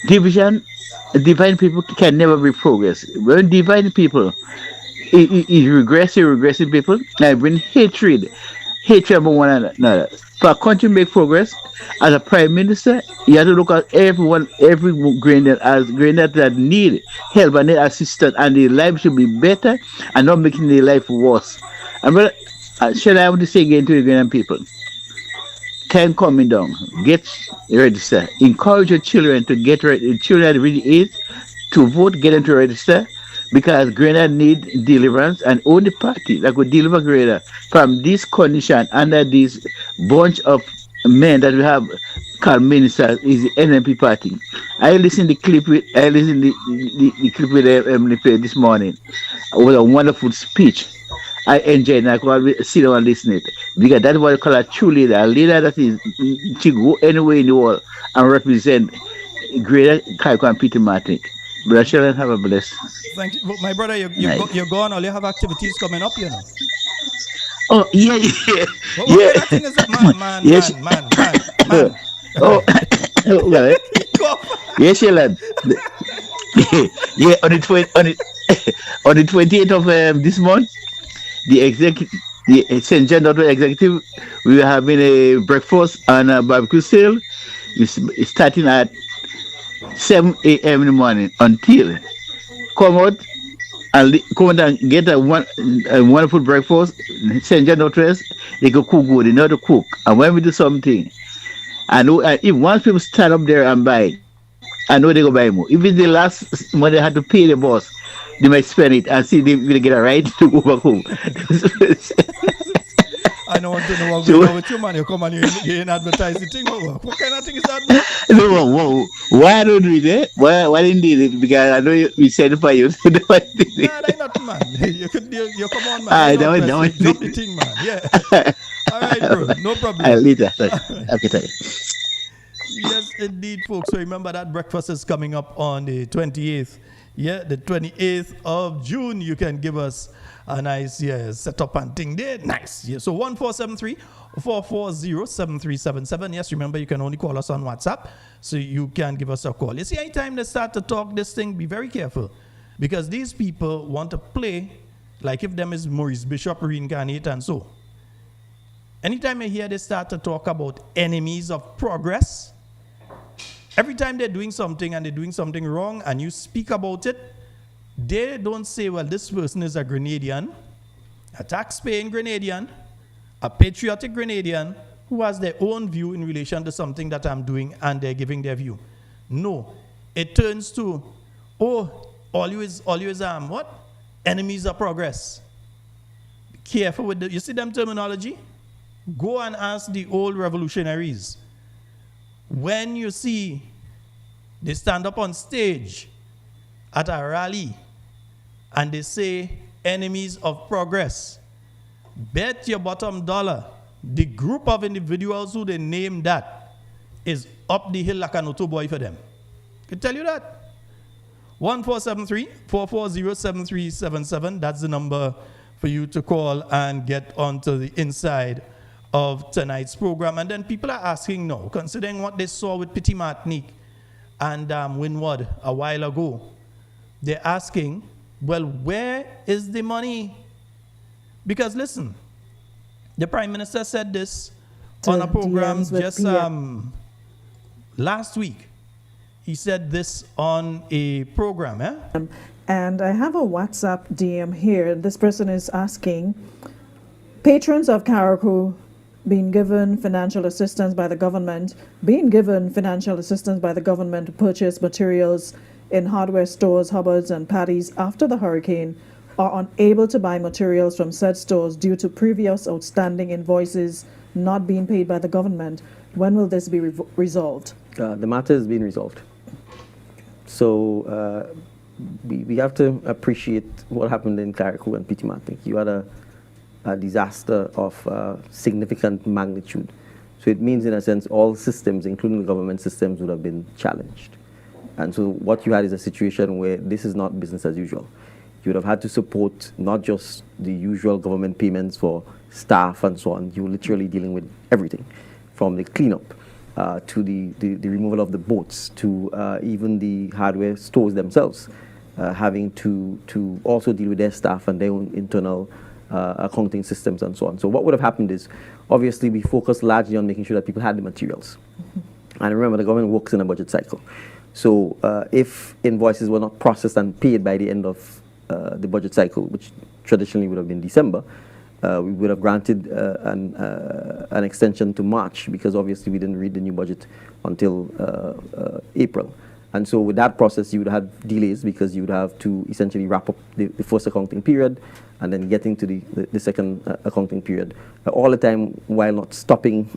Dividing people can never bring progress. When dividing people, it regressing people, and bring hatred among one another. For a country to make progress, as a prime minister, you have to look at everyone, every Grenada that need help and need assistance, and their life should be better and not making their life worse. And shall I want to say again to the Grenadian people? Time coming down, get register. Encourage your children to get ready. Children at really age to vote, get them to register, because Grenada need deliverance, and only party that could deliver Grenada from this condition under this bunch of men that we have called ministers is the NMP party. I listened to the clip with Emily this morning. It was a wonderful speech. I enjoyed it. I could sit down and listen to it, because that's what I call a true leader. A leader that is to go anywhere in the world and represent Grenada, Carriacou and Peter Martinique. Brother Sheldon, have a blessed. Thank you. My brother, you're gone, or you have activities coming up, you know? Oh, yeah. What Yeah. kind of thing is that? Man. Oh, well, yes, Sheldon. Yeah, on the 28th of this month, the St. John Doctor Executive, we are having a breakfast and a barbecue sale. It's starting at 7 a.m. in the morning until come out and get a wonderful breakfast. St. John Doctors, they can cook good, they know how to cook. And when we do something, I know if once people stand up there and buy, I know they go buy more. If it's the last money they had to pay the boss, they might spend it and see they will get a right to go back home. I don't want to know what's going on with you, man. You come and you advertise the thing. What kind of thing is that, man? No, why don't we do it? Why didn't do it? Because I know we said it for you. Nah, that's not, man. You come on, man. Don't drop the thing, man. Yeah. All right, bro. No problem. Later. Okay, thank you. Yes, indeed, folks. So remember that breakfast is coming up on the 28th. Yeah, the 28th of June. You can give us a nice setup and thing there. Nice. Yeah. So 1473-440-7377. Yes, remember you can only call us on WhatsApp. So you can give us a call. You see, anytime they start to talk this thing, be very careful. Because these people want to play like if them is Maurice Bishop reincarnate and so. Anytime you hear they start to talk about enemies of progress, every time they're doing something and they're doing something wrong and you speak about it, they don't say, well, this person is a Grenadian, a tax-paying Grenadian, a patriotic Grenadian who has their own view in relation to something that I'm doing, and they're giving their view. No, it turns to, always what? Enemies of progress. Be careful with you see them terminology? Go and ask the old revolutionaries. When you see they stand up on stage at a rally and they say enemies of progress, bet your bottom dollar the group of individuals who they name that is up the hill like an auto boy for them. I can tell you that. 1473-440-7377. That's the number for you to call and get onto the inside of tonight's program. And then people are asking now, considering what they saw with Petit Martinique and Windward a while ago, they're asking, well, where is the money? Because listen, the Prime Minister said this on a program just last week. He said this on a program. And I have a WhatsApp DM here. This person is asking, patrons of Carriacou being given financial assistance by the government to purchase materials in hardware stores, hubbards, and paddies after the hurricane are unable to buy materials from said stores due to previous outstanding invoices not being paid by the government. When will this be resolved? The matter is being resolved. So we have to appreciate what happened in Carriacou and Petit Martinique. You had a disaster of significant magnitude. So it means, in a sense, all systems, including the government systems, would have been challenged. And so what you had is a situation where this is not business as usual. You would have had to support not just the usual government payments for staff and so on. You were literally dealing with everything, from the cleanup to the removal of the boats, to even the hardware stores themselves, having to also deal with their staff and their own internal accounting systems and so on. So what would have happened is, obviously, we focused largely on making sure that people had the materials. And remember, the government works in a budget cycle. So if invoices were not processed and paid by the end of the budget cycle, which traditionally would have been December, we would have granted an extension to March, because obviously we didn't read the new budget until April. And so with that process, you would have delays, because you would have to essentially wrap up the first accounting period and then get into the second accounting period, all the time while not stopping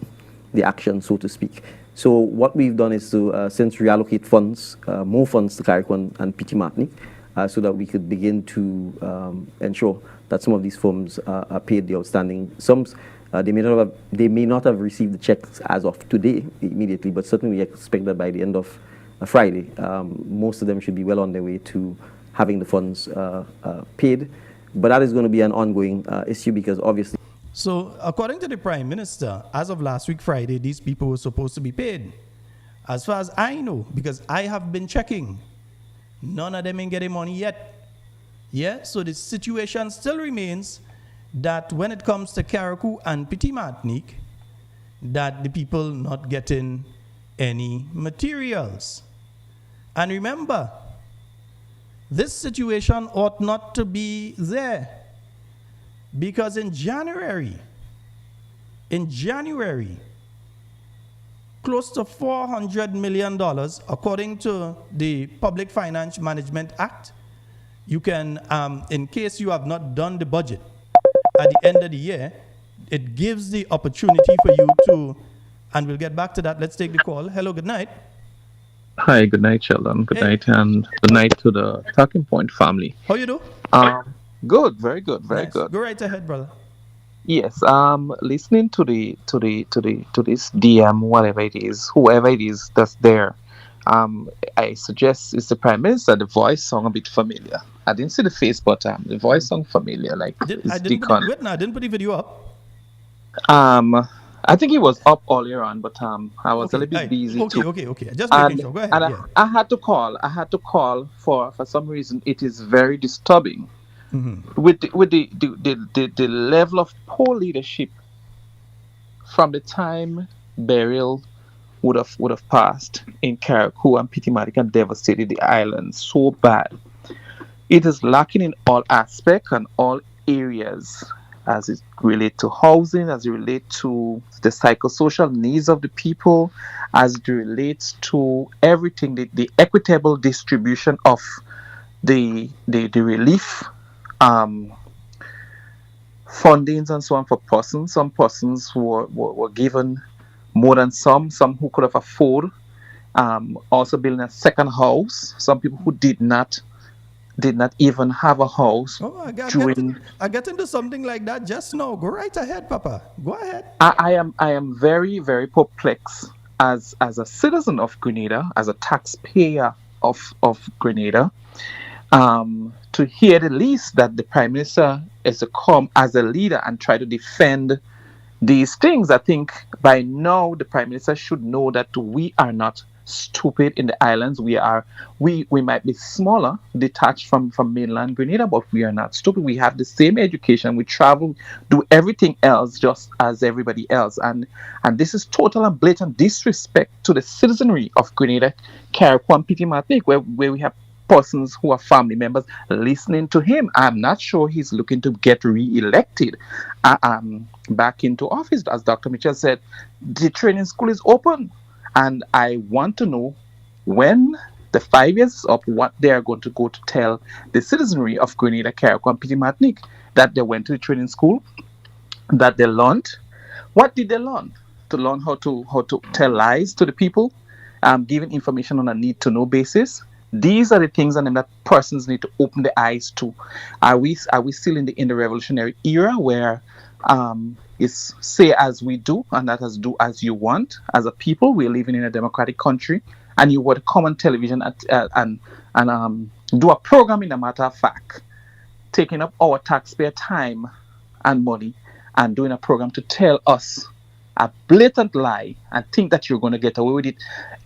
the action, so to speak. So what we've done is to since reallocate funds, more funds to Carriacou and Petit Martinique, so that we could begin to ensure that some of these firms are paid the outstanding sums. They may not have received the checks as of today immediately, but certainly we expect that by the end of Friday, most of them should be well on their way to having the funds paid. But that is going to be an ongoing issue, because obviously... So, according to the Prime Minister, as of last week Friday, these people were supposed to be paid. As far as I know, because I have been checking, none of them ain't getting money yet. Yeah, so the situation still remains that when it comes to Carriacou and Petit Martinique, that the people not getting any materials. And remember, this situation ought not to be there, because in January, close to $400 million, according to the Public Finance Management Act, you can, in case you have not done the budget at the end of the year, it gives the opportunity for you to, and we'll get back to that. Let's take the call. Hello, good night. Hi, good night, Sheldon. Good night, and good night to the Talking Point family. How you do? Good, very good, very Nice. good. Go right ahead, brother. Yes, listening to this DM, whatever it is, whoever it is that's there, I suggest it's the Prime Minister. The voice sound a bit familiar. I didn't see the face, but the voice sound familiar. Like I didn't put the video up. I think it was up earlier on, but I was a little bit busy too. Okay. Just making sure. Go ahead. And I had to call for some reason. It is very disturbing. Mm-hmm. With the level of poor leadership from the time burial would have passed in Carriacou and Petit Martinique and devastated the island so bad. It is lacking in all aspects and all areas, as it relates to housing, as it relates to the psychosocial needs of the people, as it relates to everything, the equitable distribution of the relief fundings and so on for persons. Some persons were given more than some who could have afford. Also building a second house. Some people who did not even have a house. I get into something like that just now. Go right ahead, Papa. Go ahead. I am very, very perplexed as a citizen of Grenada, as a taxpayer of Grenada, to hear the least that the Prime Minister is to come as a leader and try to defend these things. I think by now the Prime Minister should know that we are not stupid in the islands. We might be smaller, detached from mainland Grenada, but we are not stupid. We have the same education. We travel, do everything else just as everybody else. And this is total and blatant disrespect to the citizenry of Grenada, Carriacou, and Petit Martinique, where we have persons who are family members listening to him. I'm not sure he's looking to get re-elected back into office. As Dr. Mitchell said, the training school is open. And I want to know when the 5 years is up, what they are going to go to tell the citizenry of Grenada, Carriacou, and Petit Martinique, that they went to the training school, that they learned. What did they learn? To learn how to tell lies to the people, giving information on a need-to-know basis. These are the things and that persons need to open their eyes to. Are we still in the revolutionary era where it's say as we do and not as do as you want? As a people, we're living in a democratic country, and you would come on television and do a program, in a matter of fact, taking up our taxpayer time and money and doing a program to tell us a blatant lie and think that you're going to get away with it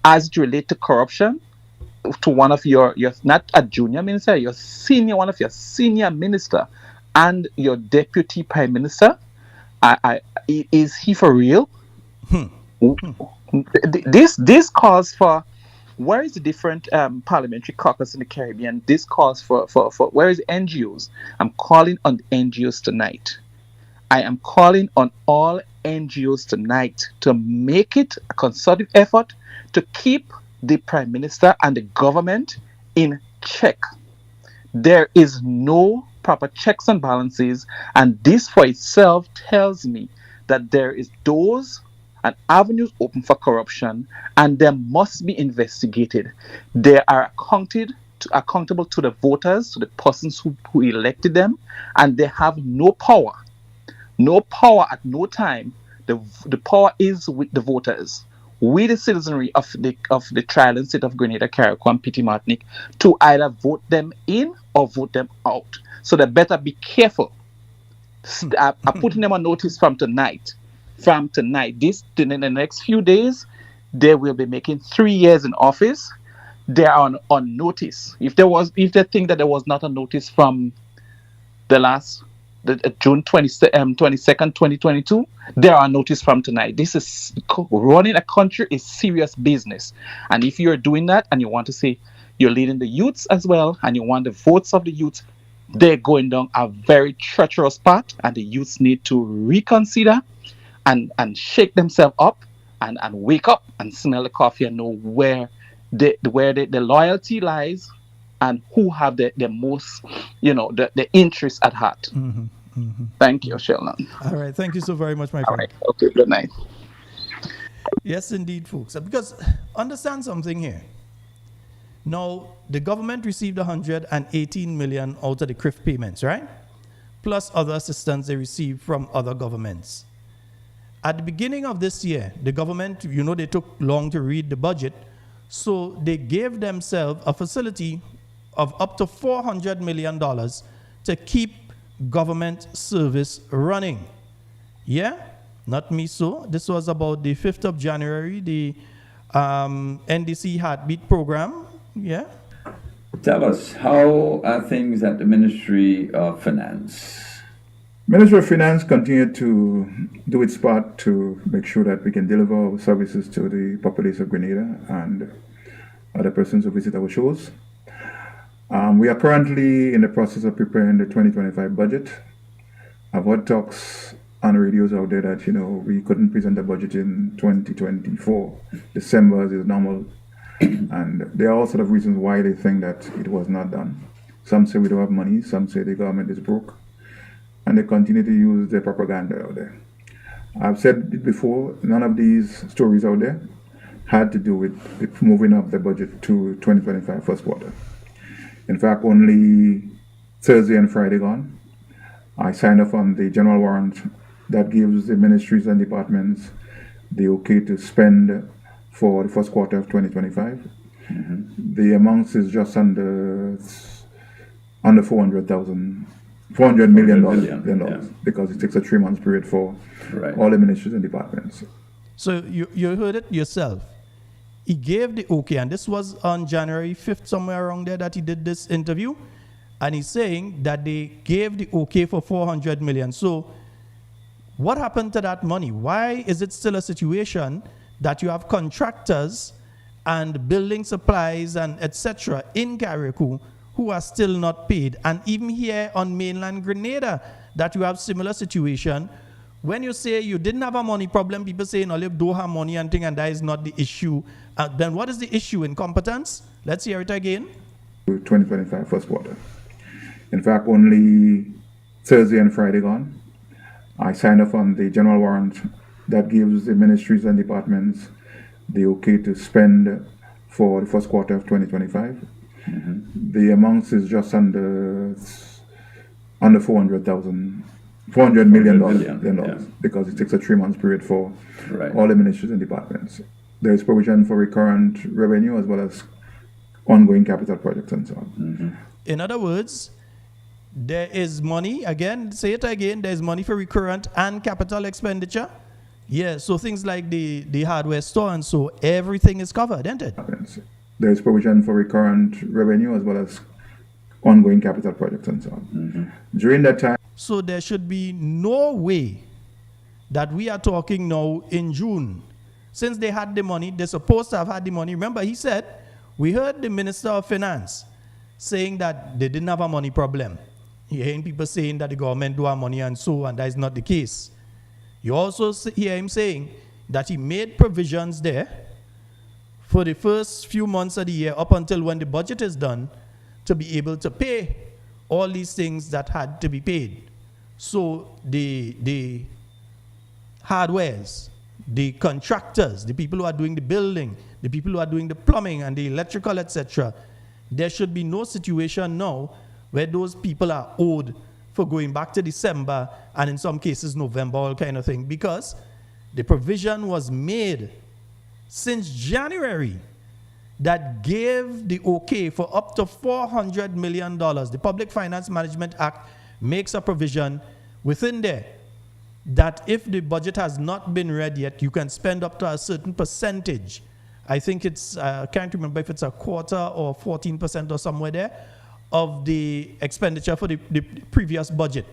as it relates to corruption, to one of your not a junior minister, one of your senior minister and your deputy prime minister. Is he for real? This calls for, where is the different parliamentary caucus in the Caribbean? This calls for where is the NGOs? I'm calling on the NGOs tonight. I am calling on all NGOs tonight to make it a concerted effort to keep the Prime Minister and the government in check. There is no proper checks and balances, and this for itself tells me that there is doors and avenues open for corruption, and they must be investigated. They are accountable to the voters, to the persons who elected them, and they have no power. No power at no time. The power is with the voters. We, the citizenry of the trial state of Grenada, Carriacou, and Petit Martinique, to either vote them in or vote them out. So they better be careful. I'm putting them on notice from tonight. In the next few days, they will be making 3 years in office. They are on notice. If they think that there was not a notice from the June 22nd, 2022, there are notice from tonight. This is running a country is serious business. And if you're doing that and you want to say you're leading the youths as well, and you want the votes of the youths, they're going down a very treacherous path, and the youths need to reconsider and shake themselves up and wake up and smell the coffee and know where the loyalty lies and who have the most, the interest at heart. Mm-hmm, mm-hmm. Thank you, Sheldon. All right. Thank you so very much, my friend. All right. Okay, good night. Yes, indeed, folks. Because understand something here. Now, the government received 118 million out of the CRIF payments, right? Plus other assistance they received from other governments. At the beginning of this year, the government, they took long to read the budget, so they gave themselves a facility of up to $400 million to keep government service running. Yeah? Not me so. This was about the 5th of January, the NDC Heartbeat program. Yeah? Tell us, how are things at the Ministry of Finance? Ministry of Finance continue to do its part to make sure that we can deliver our services to the populace of Grenada and other persons who visit our shows. We are currently in the process of preparing the 2025 budget. I've heard talks on radios out there that, we couldn't present the budget in 2024. December is normal. And there are all sort of reasons why they think that it was not done. Some say we don't have money, some say the government is broke. And they continue to use their propaganda out there. I've said it before, none of these stories out there had to do with moving up the budget to 2025 first quarter. In fact, only Thursday and Friday gone, I signed off on the general warrant that gives the ministries and departments the okay to spend for the first quarter of 2025. Mm-hmm. The amount is just under $400,000 $400 million, Yeah. because it takes a 3 month period for Right. all the ministries and departments. So you heard it yourself. He gave the okay, and this was on January 5th, somewhere around there, that he did this interview. And he's saying that they gave the okay for 400 million. So what happened to that money? Why is it still a situation that you have contractors and building supplies and etc. in Carriacou who are still not paid? And even here on mainland Grenada, that you have similar situation. When you say you didn't have a money problem, people say, no, you don't have money and thing, and that is not the issue. Then what is the issue? Incompetence? Let's hear it again. 2025 first quarter. In fact, only Thursday and Friday gone, I signed off on the general warrant that gives the ministries and departments the okay to spend for the first quarter of 2025. The amount is just under $400 million, because it takes a 3 month period for Right. all the ministries and departments. There is provision for recurrent revenue as well as ongoing capital projects and so on. In other words, there is money, again, say it again, there's money for recurrent and capital expenditure. Yeah, so things like the hardware store and so, everything is covered, isn't it? There is provision for recurrent revenue as well as ongoing capital projects and so on. During that time, So there should be no way that we are talking now in June. Since they had the money, they're supposed to have had the money. Remember, he said, we heard the Minister of Finance saying that they didn't have a money problem. You're hearing people saying that the government do have money and so, and that is not the case. You also hear him saying that he made provisions there for the first few months of the year up until when the budget is done to be able to pay all these things that had to be paid. So the hardwares, the contractors, the people who are doing the building, the people who are doing the plumbing and the electrical, etc., there should be no situation now where those people are owed for going back to December and in some cases November, all kind of thing, because the provision was made since January that gave the okay for up to $400 million. The Public Finance Management Act makes a provision within there that if the budget has not been read yet, you can spend up to a certain percentage. I think it's, I can't remember if it's a quarter or 14% or somewhere there, of the expenditure for the previous budget.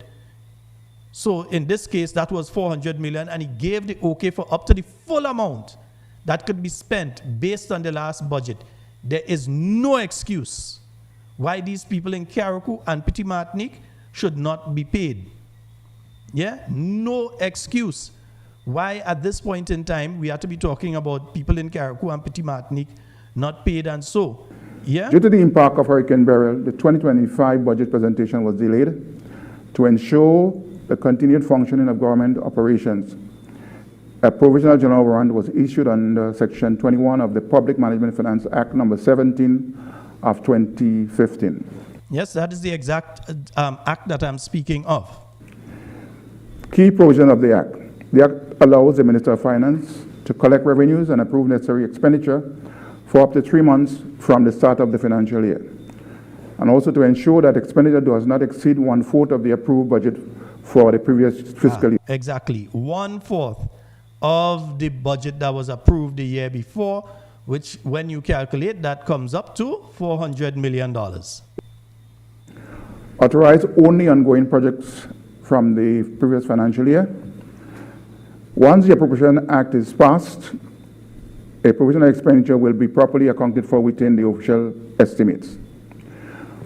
So in this case, that was 400 million, and he gave the okay for up to the full amount that could be spent based on the last budget. There is no excuse why these people in Carriacou and Petit Martinique should not be paid. Yeah, no excuse why at this point in time we have to be talking about people in Carriacou and Petit Martinique not paid and so. Yeah. due to the impact of Hurricane Beryl, the 2025 budget presentation was delayed to ensure the continued functioning of government operations. A provisional general warrant was issued under Section 21 of the Public Management Finance Act number 17 of 2015. Yes, that is the exact act that I'm speaking of. Key provision of the Act. The Act allows the Minister of Finance to collect revenues and approve necessary expenditure for up to 3 months from the start of the financial year, and also to ensure that expenditure does not exceed 1/4 of the approved budget for the previous fiscal year. Exactly, 1/4 of the budget that was approved the year before, which when you calculate, that comes up to $400 million. Authorize only ongoing projects from the previous financial year. Once the Appropriation Act is passed, a provisional expenditure will be properly accounted for within the official estimates.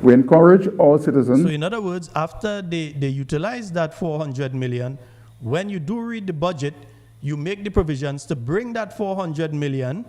We encourage all citizens. So in other words, after they utilize that 400 million, when you do read the budget, you make the provisions to bring that 400 million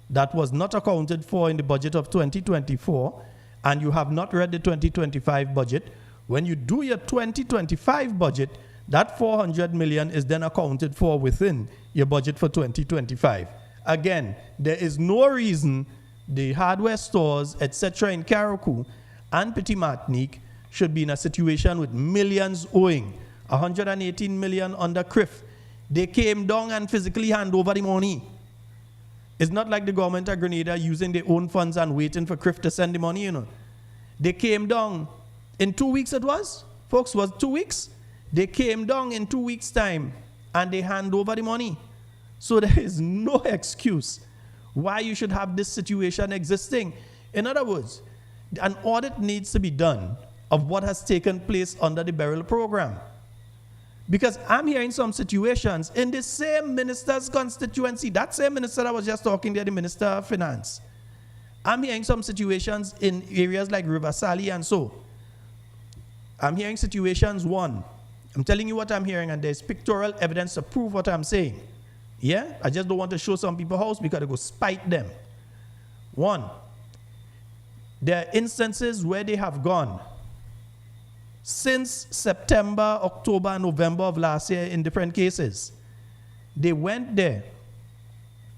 that was not accounted for in the budget of 2024, and you have not read the 2025 budget. When you do your 2025 budget, that 400 million is then accounted for within your budget for 2025. Again, there is no reason the hardware stores, etc. in Carriacou and Petit Martinique should be in a situation with millions owing. 118 million under CRIF. They came down and physically hand over the money. It's not like the government of Grenada using their own funds and waiting for CRIF to send the money, you know. They came down in 2 weeks it was, Folks, was 2 weeks? They came down in 2 weeks' time and they hand over the money. So there is no excuse why you should have this situation existing. In other words, an audit needs to be done of what has taken place under the burial program. Because I'm hearing some situations in the same minister's constituency, that same minister that was just talking there, the Minister of Finance. I'm hearing some situations in areas like River Sally and so. I'm hearing situations, one, I'm telling you what I'm hearing, and there's pictorial evidence to prove what I'm saying. Yeah? I just don't want to show some people house because it will spite them. One, there are instances where they have gone since September, October, November of last year in different cases. They went there.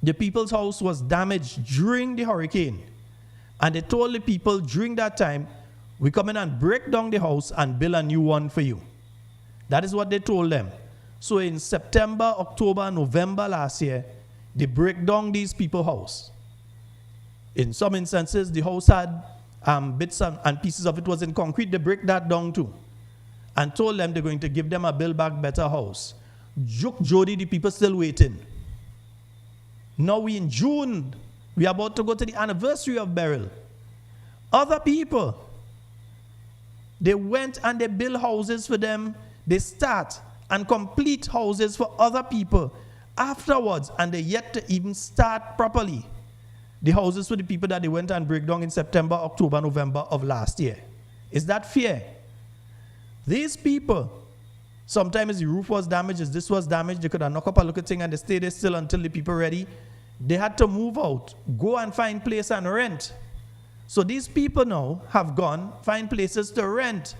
The people's house was damaged during the hurricane. And they told the people during that time, we come in and break down the house and build a new one for you. That is what they told them. So in September, October, November last year, they break down these people's house. In some instances, the house had bits and pieces of it was in concrete. They break that down too. And told them they're going to give them a Build Back Better house. Joke Jody, the people still waiting. Now we in June, we are about to go to the anniversary of burial. Other people, they went and they build houses for them. They start and complete houses for other people afterwards, and they yet to even start properly the houses for the people that they went and break down in September, October, November of last year. Is that fair? These people, sometimes the roof was damaged, as this was damaged, they could have knocked up a little thing and they stayed there still until the people ready. They had to move out, go and find place and rent. So these people now have gone, find places to rent.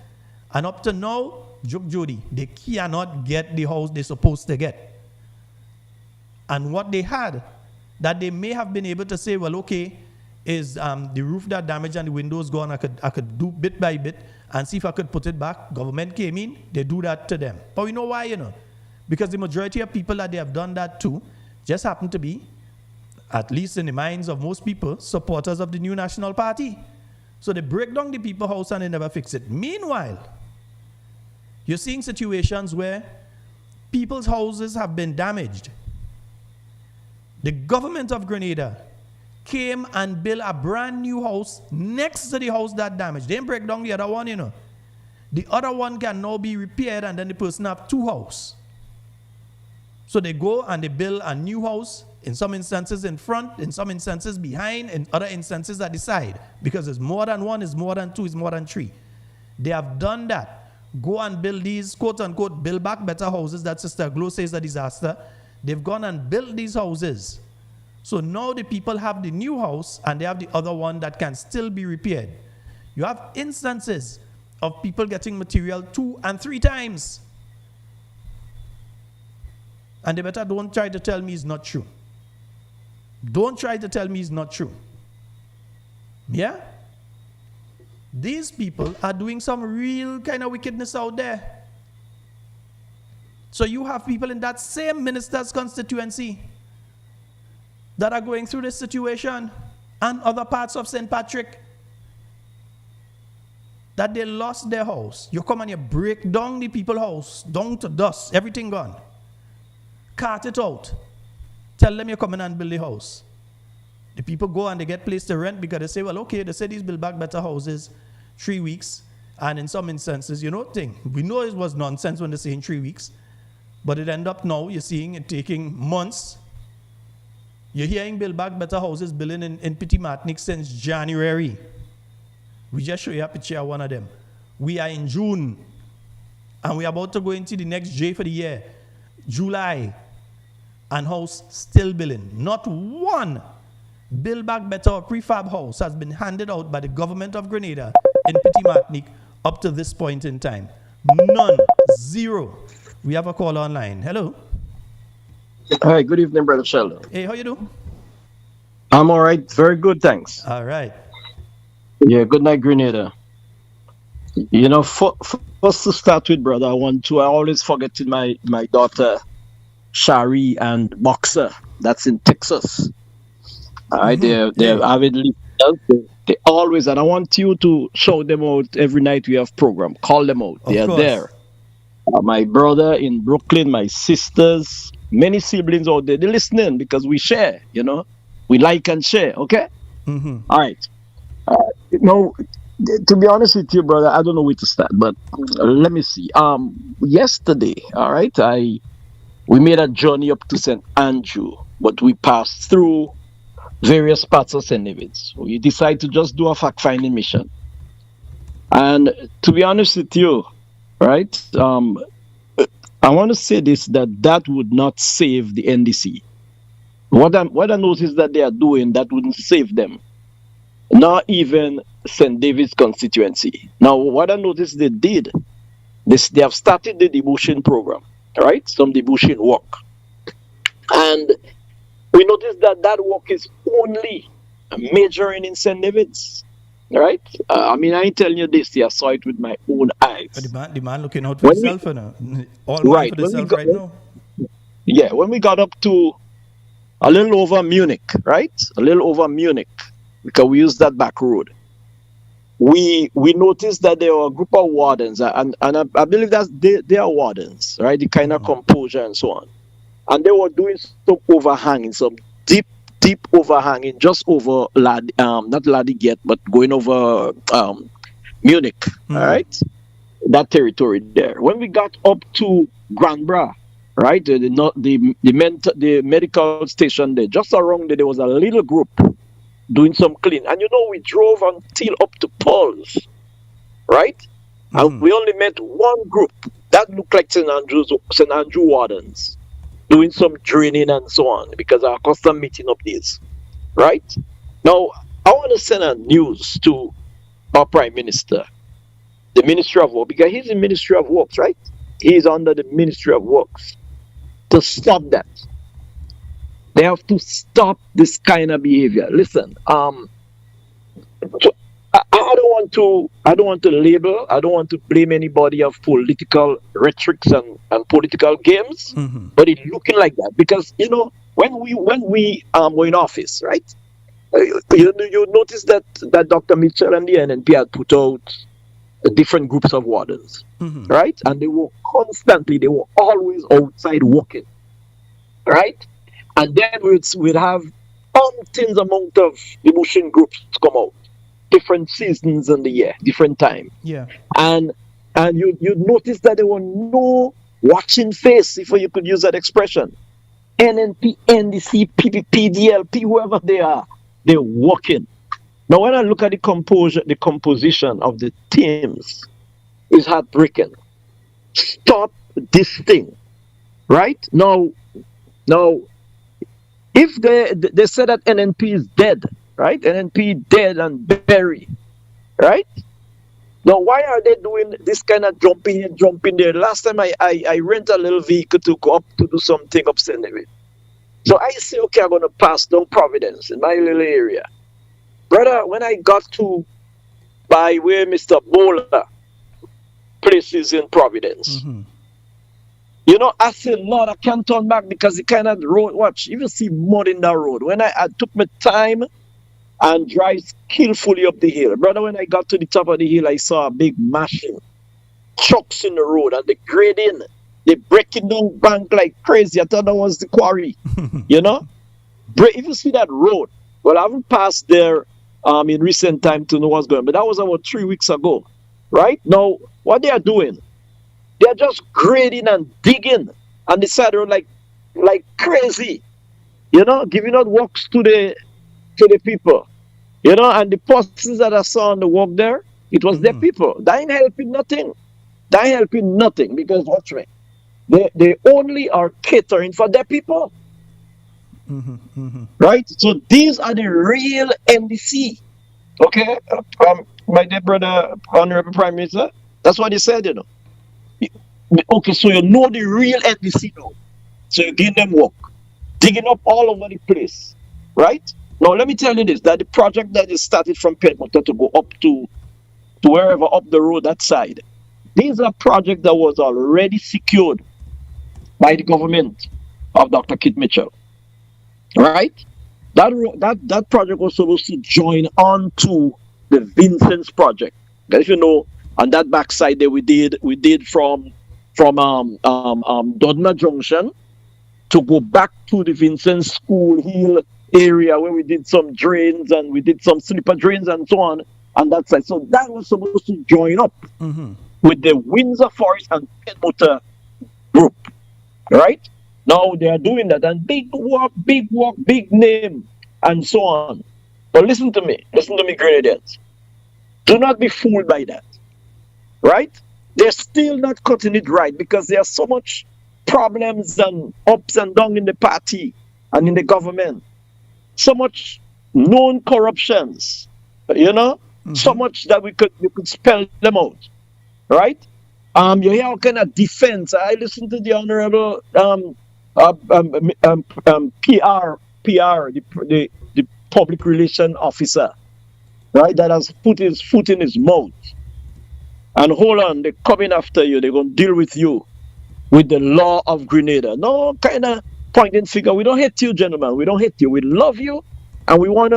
And up to now, joke Jody, they cannot get the house they're supposed to get. And what they had, that they may have been able to say, well, okay, is the roof that damaged and the windows gone, I could do bit by bit and see if I could put it back. Government came in, they do that to them. But we know why, you know. Because the majority of people that they have done that to just happen to be, at least in the minds of most people, supporters of the new National Party. So they break down the people's house and they never fix it. Meanwhile, you're seeing situations where people's houses have been damaged. The government of Grenada came and built a brand new house next to the house that damaged. They didn't break down the other one, you know. The other one can now be repaired and then the person have two houses. So they go and they build a new house, in some instances in front, in some instances behind, in other instances at the side. Because it's more than one, it's more than two, it's more than three. They have done that. Go and build these, quote unquote, Build Back Better houses that Sister Glow says a disaster. They've gone and built these houses. So now the people have the new house and they have the other one that can still be repaired. You have instances of people getting material 2 and 3 times. And they better don't try to tell me it's not true. Don't try to tell me it's not true. Yeah? These people are doing some real kind of wickedness out there. So you have people in that same minister's constituency that are going through this situation, and other parts of St. Patrick, that they lost their house. You come and you break down the people's house, down to dust, everything gone. Cart it out. Tell them you're coming and build the house. The people go and they get place to rent because they say, well, okay, they say these Build Back Better houses, 3 weeks. And in some instances, you know, we know it was nonsense when they say in 3 weeks. But it end up now, you're seeing it taking months. You're hearing Build Back Better houses building in Petit Martinique since January. We just show you a picture of one of them. We are in June. And we're about to go into the next J for the year. July. And house still building. Not one Build Back Better or prefab house has been handed out by the government of Grenada in Petit Martinique up to this point in time. None. Zero. We have a call online. Hello. Hi, good evening, Brother Sheldon. Hey, how you doing? I'm all right. Very good, thanks. All right. Yeah, good night, Grenada. You know, first to start with, brother, I always forget my daughter, Shari and Boxer. That's in Texas. All right, they're avid listeners. They always, and I want you to shout them out every night we have program. Call them out. They Of are course. there. My brother in Brooklyn, my sisters, many siblings out there, they're listening because we share, we like and share, okay? Mm-hmm. All right. Now, to be honest with you, brother, I don't know where to start, but let me see. Yesterday, all right, we made a journey up to St. Andrew, but we passed through various parts of St. David's. We decided to just do a fact-finding mission. And to be honest with you, right, I want to say this, that would not save the NDC. What I noticed that they are doing, that wouldn't save them. Not even St. David's constituency. Now, what I noticed they did, they have started the devotion program, right? Some devotion work. And we noticed that work is only majoring in St. David's, right? I ain't telling you this, I saw it with my own eyes. But the man looking out for himself, all right, for himself right now. Yeah, when we got up to a little over Munich, right? A little over Munich, because we used that back road. We noticed that there were a group of wardens, and I believe that they are wardens, right? The kind of composure and so on. And they were doing some overhanging, some deep overhanging, just over not Ladigate, but going over Munich, all right? That territory there. When we got up to Grenada, right, the medical station there, just around there was a little group doing some clean. And we drove until up to Paul's, right? And we only met one group that looked like St. Andrew wardens doing some training and so on, because our custom meeting up this, right? Now, I want to send a news to our Prime Minister, the Ministry of Work, because he's in Ministry of Works, right? He's under the Ministry of Works, to stop that. They have to stop this kind of behavior. Listen, I don't want to label, I don't want to blame anybody of political rhetorics and political games, but it's looking like that because when we were in office, right? You notice that Dr. Mitchell and the NNP had put out different groups of wardens, right? And they were always outside working, right? And then we'd have umpteen amount of devotion groups come out, different seasons in the year, different time. Yeah. And you notice that there were no watching face, if you could use that expression. NNP, NDC, PPP, DLP, whoever they are, they're working. Now, when I look at the composition of the teams, it's heartbreaking. Stop this thing, right? Now, if they say that NNP is dead, right? NNP dead and buried, right? Now, why are they doing this kind of jumping there? Last time I rent a little vehicle to go up to do something up St. David. So I say, okay, I'm going to pass down Providence in my little area. Brother, when I got to by where Mr. Bowler places in Providence, I said, Lord, I can't turn back because the kind of road, watch, you see mud in that road. When I took my time and drive skillfully up the hill. Brother, when I got to the top of the hill, I saw a big machine, trucks in the road, and they grading, they breaking down bank like crazy. I thought that was the quarry, If you see that road, well, I haven't passed there in recent time to know what's going on, but that was about 3 weeks ago, right? Now, what they are doing, they are just grading and digging on the side road like crazy, giving out works to the people, and the persons that I saw on the walk there, it was their people. That ain't helping nothing. Because watch me, they only are catering for their people. Right? So these are the real NDC. Okay? My dear brother, Honorable Prime Minister, that's what he said, Okay, so the real NDC now. So you give them work, digging up all over the place. Right? Now, let me tell you this, that the project that is started from Penmota to go up to wherever up the road, that side, these are projects that was already secured by the government of Dr. Kit Mitchell. Right? That project was supposed to join on to the Vincent's project. As you know, on that backside there we did from Dodma Junction to go back to the Vincent School Hill area where we did some drains and we did some slipper drains and so on that side. So that was supposed to join up with the Windsor Forest and Penmotor group. Right? Now they are doing that and big work, big name, and so on. But listen to me, Grenadians. Do not be fooled by that. Right? They're still not cutting it right because there are so much problems and ups and downs in the party and in the government. So much known corruptions, so much that you could spell them out. Right? You hear all kind of defense. I listened to the honorable PR, the public relation officer, right? That has put his foot in his mouth. And hold on, they're coming after you. They're going to deal with you with the law of Grenada. No kind of pointing finger. We don't hate you, gentlemen. We don't hate you. We love you, and we want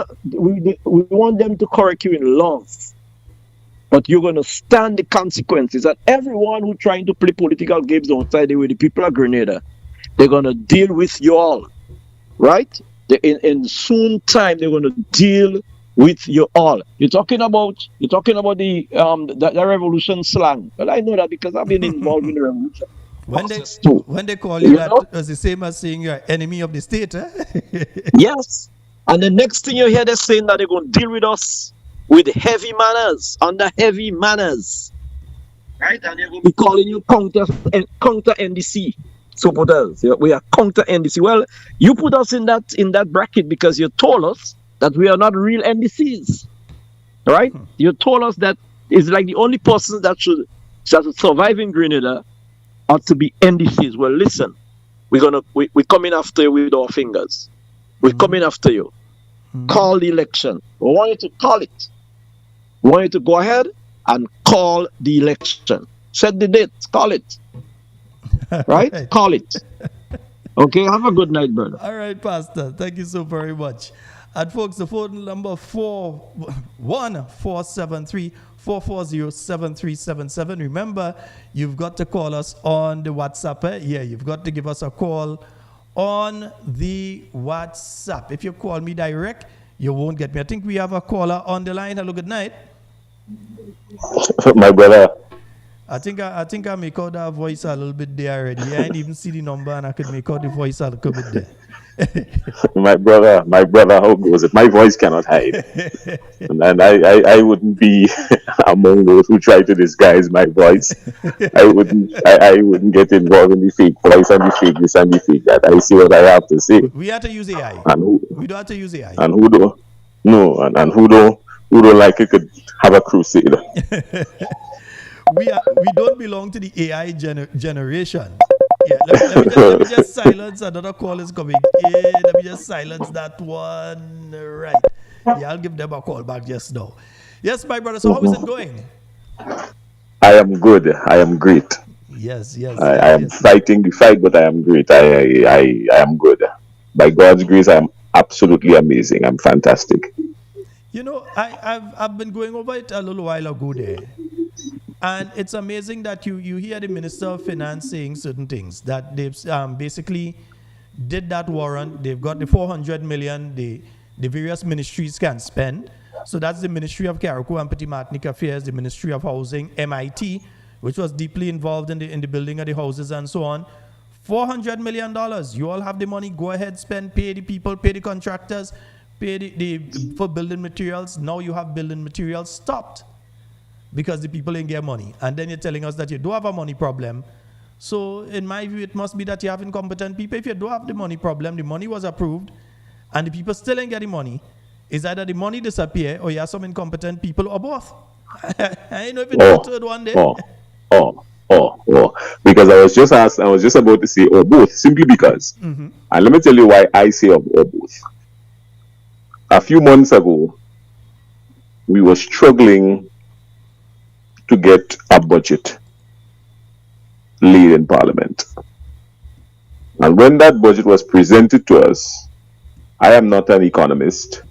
them to correct you in love. But you're going to stand the consequences. And everyone who's trying to play political games outside with the people of Grenada, they're going to deal with you all, right? In soon time, they're going to deal with you all. You're talking about the revolution slang. Well, I know that because I've been involved in the revolution. When they call you that, it's the same as saying you're enemy of the state, eh? Yes. And the next thing you hear, they're saying that they're going to deal with us with heavy manners, under heavy manners. Right? And they're going to be calling you counter NDC supporters. We are counter NDC. Well, you put us in that bracket because you told us that we are not real NDCs. Right? You told us that it's like the only person that should survive in Grenada ought to be NDCs. Well, listen, we're coming after you with our fingers. We're coming after you. Call the election. We want you to call it. We want you to go ahead and call the election. Set the date. Call it. Right? Call it. Okay, have a good night, brother. All right, Pastor. Thank you so very much. And folks, the phone number 41473-440-7377. Remember, you've got to call us on the WhatsApp. Yeah, you've got to give us a call on the WhatsApp. If you call me direct, you won't get me. I think we have a caller on the line. Hello, good night. My brother. I think I make out that voice a little bit there already. I didn't even see the number and I could make out the voice a little bit there. my brother, how goes it? My voice cannot hide. And I wouldn't be among those who try to disguise my voice. I wouldn't get involved in the fake voice and the fake this and the fake that. I see what I have to say. We have to use AI. We don't have to use AI. And who don't like it could have a crusade. We don't belong to the AI generation. Yeah, let me just silence another call is coming in. Let me just silence that one. Right. Yeah, I'll give them a call back just now. Yes, my brother. So how is it going? I am good. I am great. Yes. I am fighting the fight, but I am great. I am good. By God's grace, I am absolutely amazing. I'm fantastic. You know, I've been going over it a little while ago there. And it's amazing that you hear the Minister of Finance saying certain things, that they've basically did that warrant. They've got the 400 million the various ministries can spend. So that's the Ministry of Carriacou and Petit Martinique Affairs, the Ministry of Housing, MIT, which was deeply involved in the building of the houses and so on. $400 million. You all have the money. Go ahead, spend, pay the people, pay the contractors, pay for building materials. Now you have building materials stopped because the people ain't get money. And then you're telling us that you do have a money problem. So in my view, it must be that you have incompetent people. If you do have the money problem, the money was approved, and the people still ain't getting money. It's either the money disappear or you have some incompetent people or both. I know if it's the third one there. Because I was just about to say both, simply because. And let me tell you why I say both. A few months ago, we were struggling to get a budget laid in Parliament. And when that budget was presented to us, I am not an economist,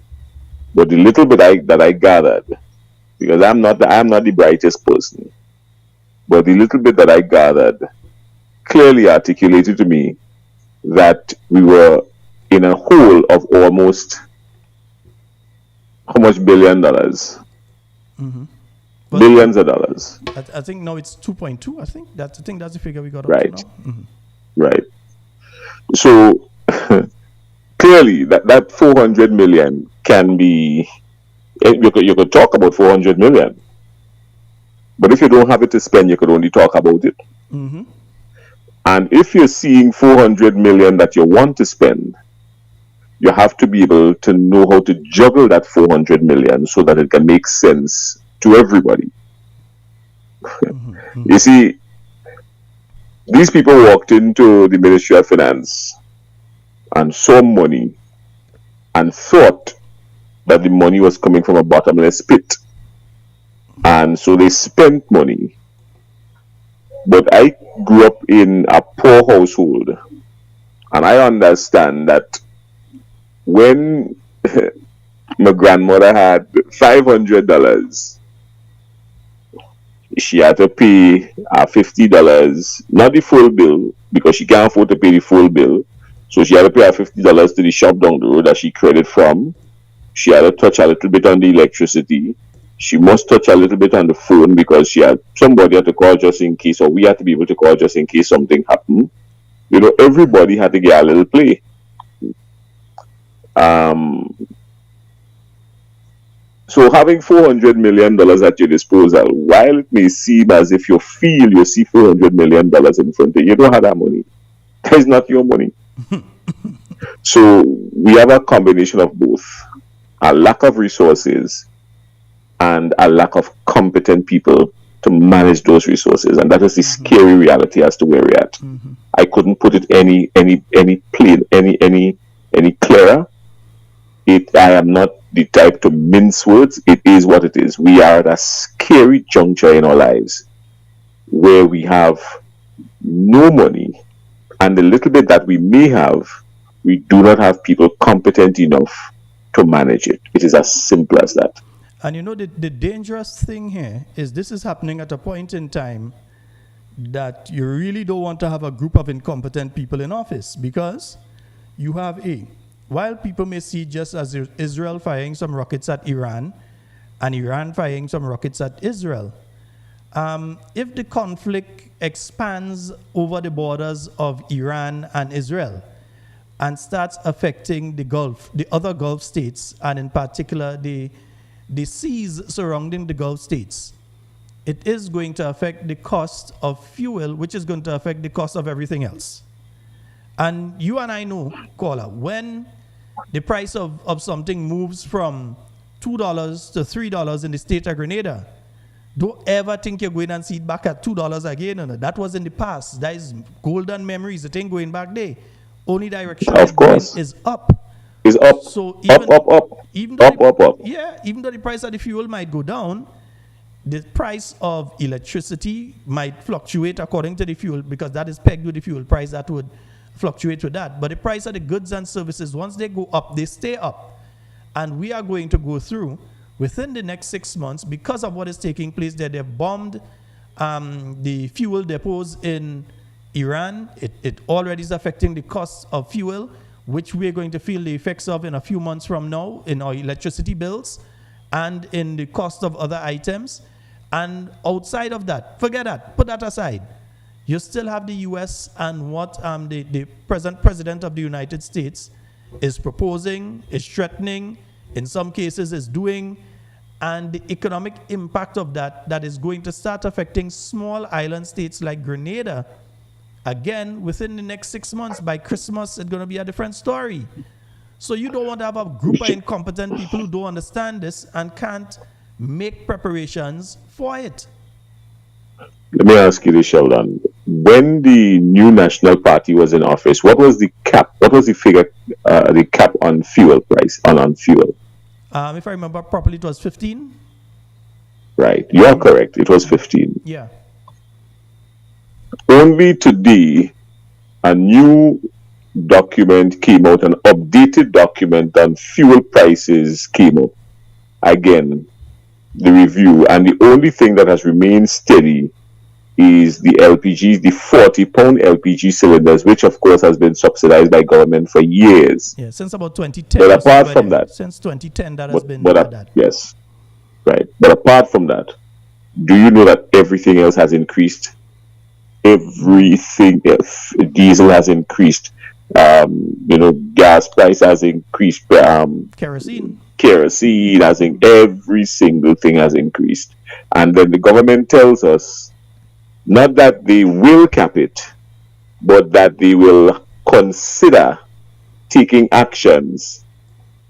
but the little bit that I gathered, because I am not the brightest person, but the little bit that I gathered clearly articulated to me that we were in a hole of almost how much $1 billion? Billions of dollars. I think now it's 2.2. I think that's the figure we got up Right. to now. Right. So clearly that 400 million can be, you could talk about 400 million, but if you don't have it to spend, you could only talk about it. And if you're seeing 400 million that you want to spend, you have to be able to know how to juggle that 400 million so that it can make sense to everybody. You see, these people walked into the Ministry of Finance and saw money and thought that the money was coming from a bottomless pit. And so they spent money. But I grew up in a poor household, and I understand that when my grandmother had $500, she had to pay $50, not the full bill, because she can't afford to pay the full bill. So she had to pay $50 to the shop down the road that she credit from. She had to touch a little bit on the electricity. She must touch a little bit on the phone because somebody had to call just in case, or we had to be able to call just in case something happened. You know, everybody had to get a little play. So having $400 million at your disposal, while it may seem as if you feel you see $400 million in front of you, you don't have that money. That is not your money. So we have a combination of both: a lack of resources and a lack of competent people to manage those resources, and that is the scary reality as to where we're at. I couldn't put it any clearer. I am not the type to mince words. It is what it is. We are at a scary juncture in our lives where we have no money, and the little bit that we may have, we do not have people competent enough to manage it. It is as simple as that. And you know, the dangerous thing here is this is happening at a point in time that you really don't want to have a group of incompetent people in office, because you have while people may see just as Israel firing some rockets at Iran and Iran firing some rockets at Israel, if the conflict expands over the borders of Iran and Israel and starts affecting the other Gulf states, and in particular the seas surrounding the Gulf states, it is going to affect the cost of fuel, which is going to affect the cost of everything else. And you and I know, caller, when the price of something moves from $2 to $3 in the state of Grenada, don't ever think you're going and see it back at $2 again. No. That was in the past. That is golden memories. It ain't going back there. Only direction is up. Is up. So even, up. Even though even though the price of the fuel might go down, the price of electricity might fluctuate according to the fuel, because that is pegged with the fuel price. That would fluctuate with that. But the price of the goods and services, once they go up, they stay up. And we are going to go through, within the next 6 months, because of what is taking place there, they've bombed the fuel depots in Iran. It already is affecting the cost of fuel, which we're going to feel the effects of in a few months from now in our electricity bills and in the cost of other items. And outside of that, forget that, put that aside. You still have the U.S. and what the present president of the United States is proposing, is threatening, in some cases is doing, and the economic impact of that is going to start affecting small island states like Grenada. Again, within the next 6 months, by Christmas, it's going to be a different story. So you don't want to have a group of incompetent people who don't understand this and can't make preparations for it. Let me ask you this, Sheldon. When the new National Party was in office, what was the cap? What was the figure, the cap on fuel price, on fuel? If I remember properly, it was 15. Right. You are correct. It was 15. Yeah. Only today, a new document came out, an updated document on fuel prices came up. Again, the review, and the only thing that has remained steady is the LPGs, the 40-pound LPG cylinders, which of course has been subsidized by government for years. Yeah, since about 2010. But apart from that, since 2010, that has been that. Yes, right. But apart from that, do you know that everything else has increased? Everything else. Diesel has increased. Gas price has increased. Kerosene Has every single thing has increased. And then the government tells us not that they will cap it, but that they will consider taking actions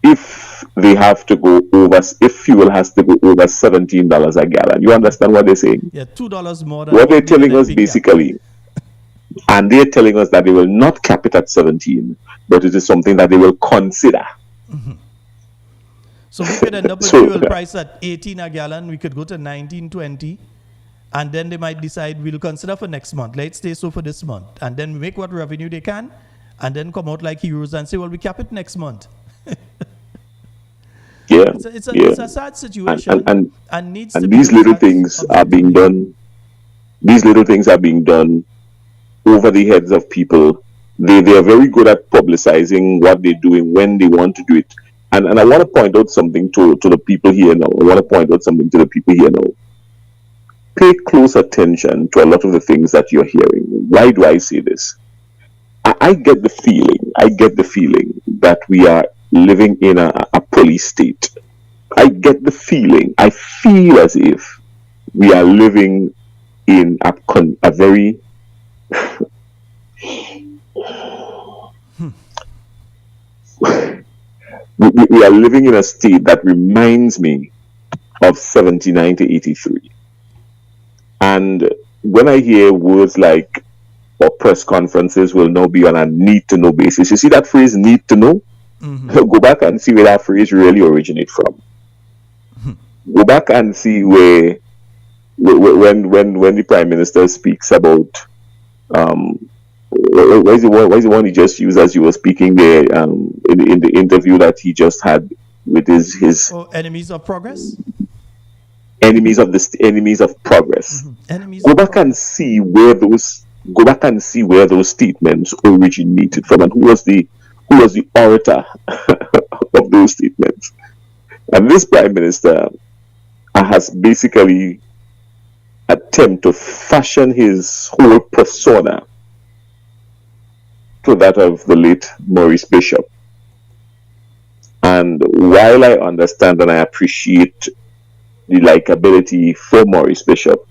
if they have to go over, if fuel has to go over $17 a gallon. You understand what they're saying? Yeah, $2 more than what they're telling us basically. And they're telling us that they will not cap it at 17, but it is something that they will consider. Mm-hmm. So we could end up with fuel price at 18 a gallon. We could go to 19, 20. And then they might decide we'll consider for next month. Let's stay so for this month. And then make what revenue they can. And then come out like heroes and say, well, we cap it next month. Yeah. It's a sad situation. And needs and to these be little things are being done. These little things are being done over the heads of people. They are very good at publicizing what they're doing when they want to do it. And I want to point out something to the people here now. Pay close attention to a lot of the things that you're hearing. Why do I say this? I get the feeling that we are living in a police state. I get the feeling. I feel as if we are living in a very we are living in a state that reminds me of 79 to 83. And when I hear words like, or press conferences will now be on a need to know basis, you see that phrase, need to know? Mm-hmm. Go back and see where that phrase really originates from. Mm-hmm. Go back and see when the Prime Minister speaks about what is the one he just used as you were speaking there in the interview that he just had with his enemies of progress? Enemies of progress. Mm-hmm. Go back and see where those statements originated from, and who was the orator of those statements. And this Prime Minister has basically attempted to fashion his whole persona to that of the late Maurice Bishop. And while I understand and I appreciate the likability for Maurice Bishop,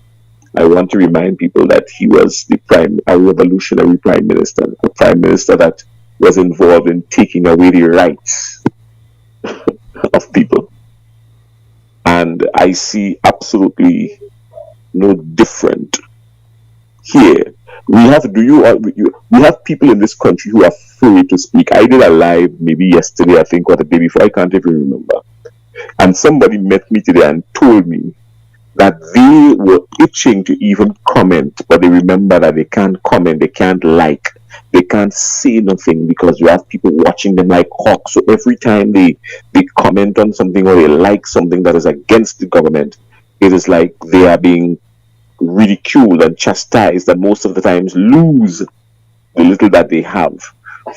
I want to remind people that he was a revolutionary prime minister, a prime minister that was involved in taking away the rights of people. And I see absolutely no different here. We have people in this country who are free to speak. I did a live maybe yesterday, I think, or the day before, I can't even remember. And somebody met me today and told me that they were itching to even comment, but they remember that they can't comment, they can't like, they can't say nothing because you have people watching them like hawks. So every time they comment on something or they like something that is against the government, it is like they are being ridiculed and chastised, and most of the times lose the little that they have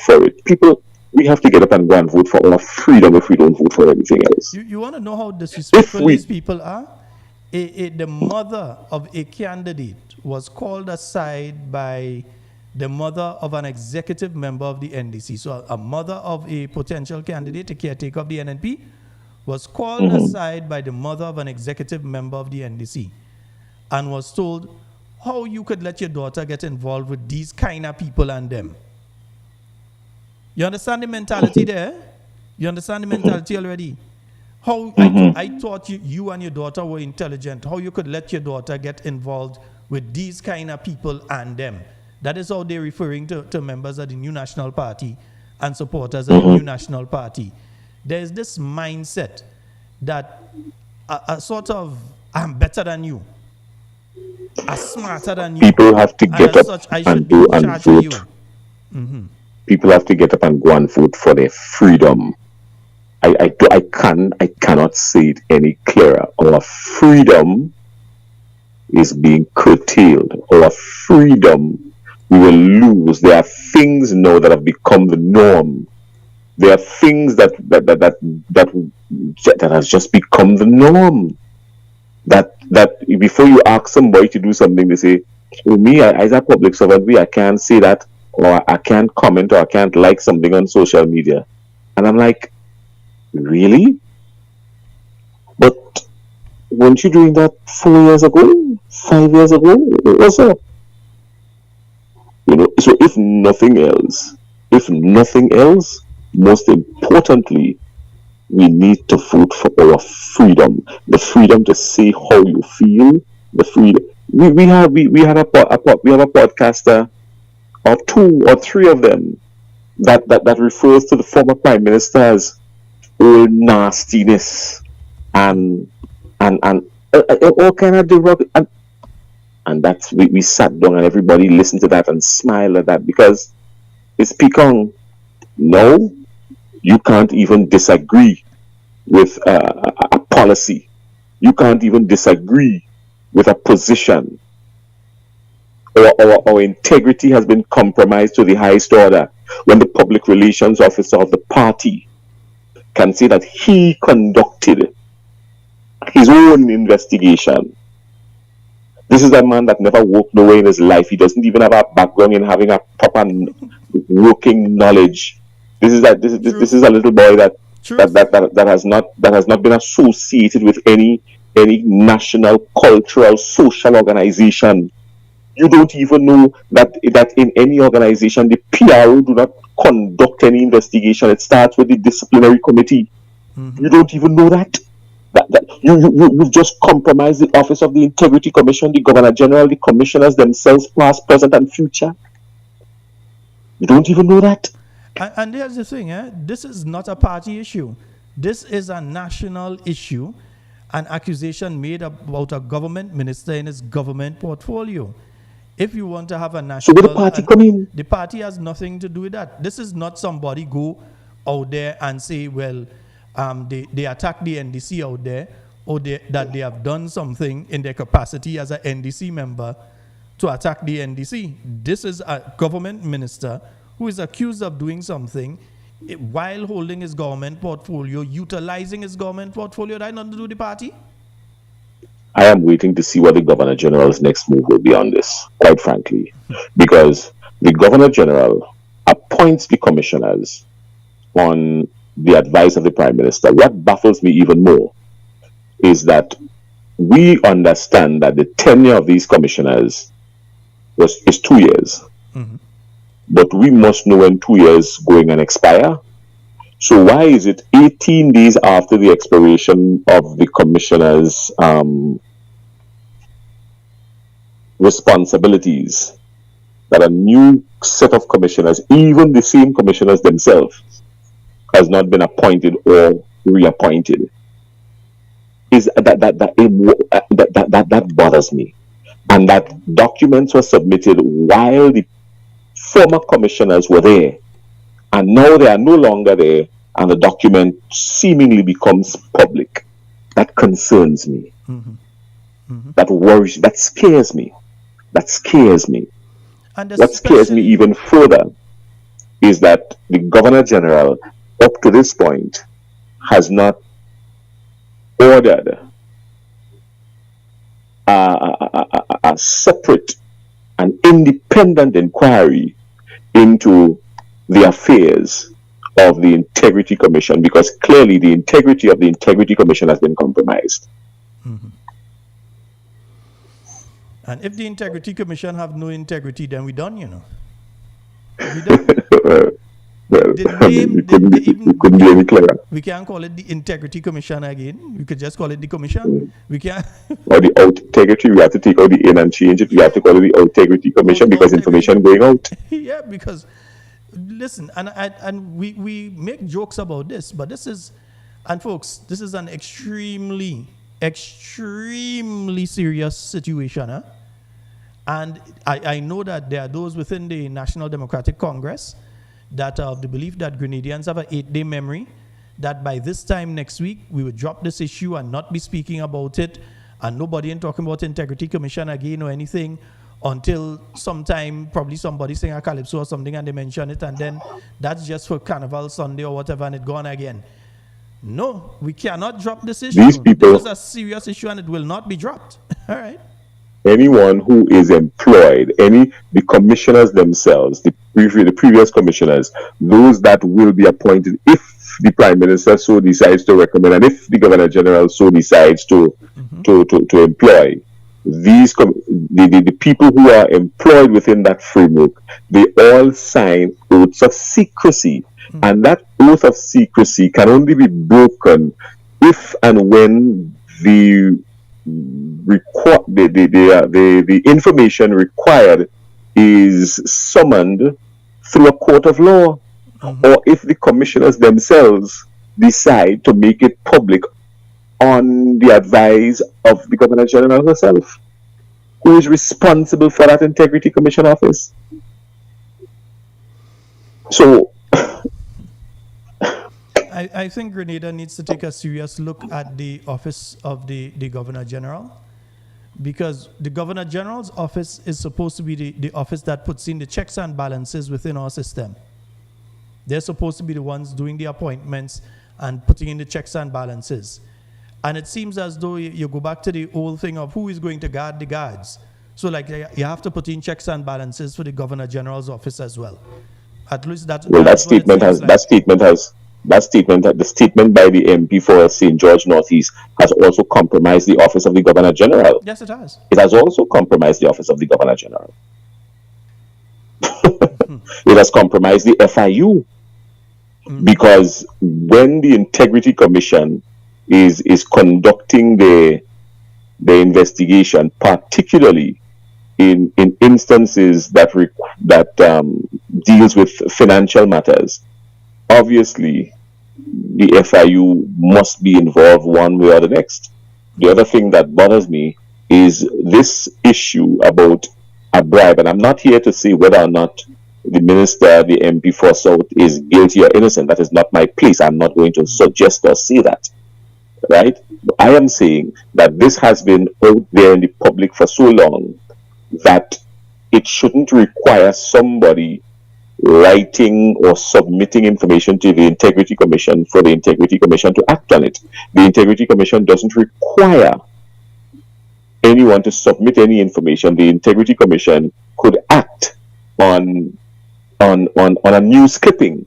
for it. People, we have to get up and go and vote for our freedom if we don't vote for anything else. You want to know how disrespectful these people are? The mother of a candidate was called aside by the mother of an executive member of the NDC. So a mother of a potential candidate, a caretaker of the NNP, was called aside by the mother of an executive member of the NDC and was told how you could let your daughter get involved with these kind of people and them. You understand the mentality there? You understand the mentality already? How I thought you and your daughter were intelligent, how you could let your daughter get involved with these kind of people and them. That is how they're referring to members of the New National Party and supporters of the New National Party. There's this mindset that a sort of, I'm better than you, I'm smarter than you. People have to get up and go and vote. people have to get up and go and vote for their freedom. I cannot say it any clearer. Our freedom is being curtailed. Our freedom we will lose. There are things now that have become the norm. There are things that has just become the norm. That before you ask somebody to do something, they say, "Oh, me, as a public servant, I can't say that, or I can't comment, or I can't like something on social media." And I'm like, really? But weren't you doing that 4 years ago, 5 years ago? What's up? So if nothing else, most importantly, we need to vote for our freedom, the freedom to say how you feel, the freedom. We have a podcaster, or 2 or 3 of them, that refers to the former prime minister's old nastiness and all kind of derogatory. And that's we sat down and everybody listened to that and smiled at that, because it's Pekong. No, you can't even disagree with a policy. You can't even disagree with a position. Our integrity has been compromised to the highest order when the public relations officer of the party can say that he conducted his own investigation. This is a man that never worked nowhere in his life. He doesn't even have a background in having a proper working knowledge. This is a little boy that has not been associated with any national, cultural, social organization. You don't even know that in any organization the PRO do not conduct any investigation. It starts with the disciplinary committee. You don't even know that. You've just compromised the office of the Integrity Commission, the Governor General, the commissioners themselves, past, present, and future. You don't even know that. And here's the thing, this is not a party issue. This is a national issue, an accusation made about a government minister in his government portfolio. If you want to have a national... So will the party come in? The party has nothing to do with that. This is not somebody go out there and say, well, they attack the NDC out there, or that they have done something in their capacity as an NDC member to attack the NDC. This is a government minister who is accused of doing something while holding his government portfolio, utilizing his government portfolio. That had nothing to do with the party. I am waiting to see what the Governor General's next move will be on this, quite frankly, because the Governor General appoints the commissioners on the advice of the Prime Minister. What baffles me even more is that we understand that the tenure of these commissioners is 2 years. But we must know when 2 years going and expire. So why is it 18 days after the expiration of the commissioners' responsibilities that a new set of commissioners, even the same commissioners themselves, has not been appointed or reappointed? Is that bothers me. And that documents were submitted while the former commissioners were there, and now they are no longer there, and the document seemingly becomes public. That concerns me. That worries, that scares me. And what scares me even further is that the Governor General, up to this point, has not ordered a separate and independent inquiry into the affairs of the Integrity Commission, because clearly the integrity of the Integrity Commission has been compromised. And if the Integrity Commission have no integrity, then we done, We done. It couldn't be any clearer. We can't call it the Integrity Commission again. We could just call it the Commission. We can't. Or the out integrity, we have to take out the in and change it. We have to call it the Integrity Commission because information going out. Yeah, because listen, and we make jokes about this, but this is, and folks, this is an extremely serious situation. And I know that there are those within the National Democratic Congress that of the belief that Grenadians have an 8-day memory, that by this time next week, we would drop this issue and not be speaking about it, and nobody ain't talking about Integrity Commission again or anything until sometime, probably somebody sing a calypso or something and they mention it, and then that's just for Carnival Sunday or whatever, and it gone again. No, we cannot drop this issue. These people, this is a serious issue and it will not be dropped. All right. anyone who is employed, the commissioners themselves, the previous commissioners, those that will be appointed if the Prime Minister so decides to recommend, and if the Governor General so decides to employ, the people who are employed within that framework, they all sign oaths of secrecy. And that oath of secrecy can only be broken if and when the information required is summoned through a court of law, or if the commissioners themselves decide to make it public on the advice of the Governor General herself, who is responsible for that Integrity Commission office. So I think Grenada needs to take a serious look at the office of the Governor General, because the Governor General's office is supposed to be the office that puts in the checks and balances within our system. They're supposed to be the ones doing the appointments and putting in the checks and balances. And it seems as though you go back to the old thing of who is going to guard the guards. So like you have to put in checks and balances for the Governor General's office as well. At least that's the statement by the MP for St. George Northeast has also compromised the office of the Governor General. Yes, it has. It has also compromised the office of the Governor General. It has compromised the FIU, because when the Integrity Commission is conducting the investigation, particularly in instances that deals with financial matters, obviously the FIU must be involved one way or the next. The other thing that bothers me is this issue about a bribe, and I'm not here to say whether or not the minister, the MP for South, is guilty or innocent. That is not my place. I'm not going to suggest or say that. Right? I am saying that this has been out there in the public for so long that it shouldn't require somebody writing or submitting information to the Integrity Commission for the Integrity Commission to act on it. The Integrity Commission doesn't require anyone to submit any information. The Integrity Commission could act on a news clipping.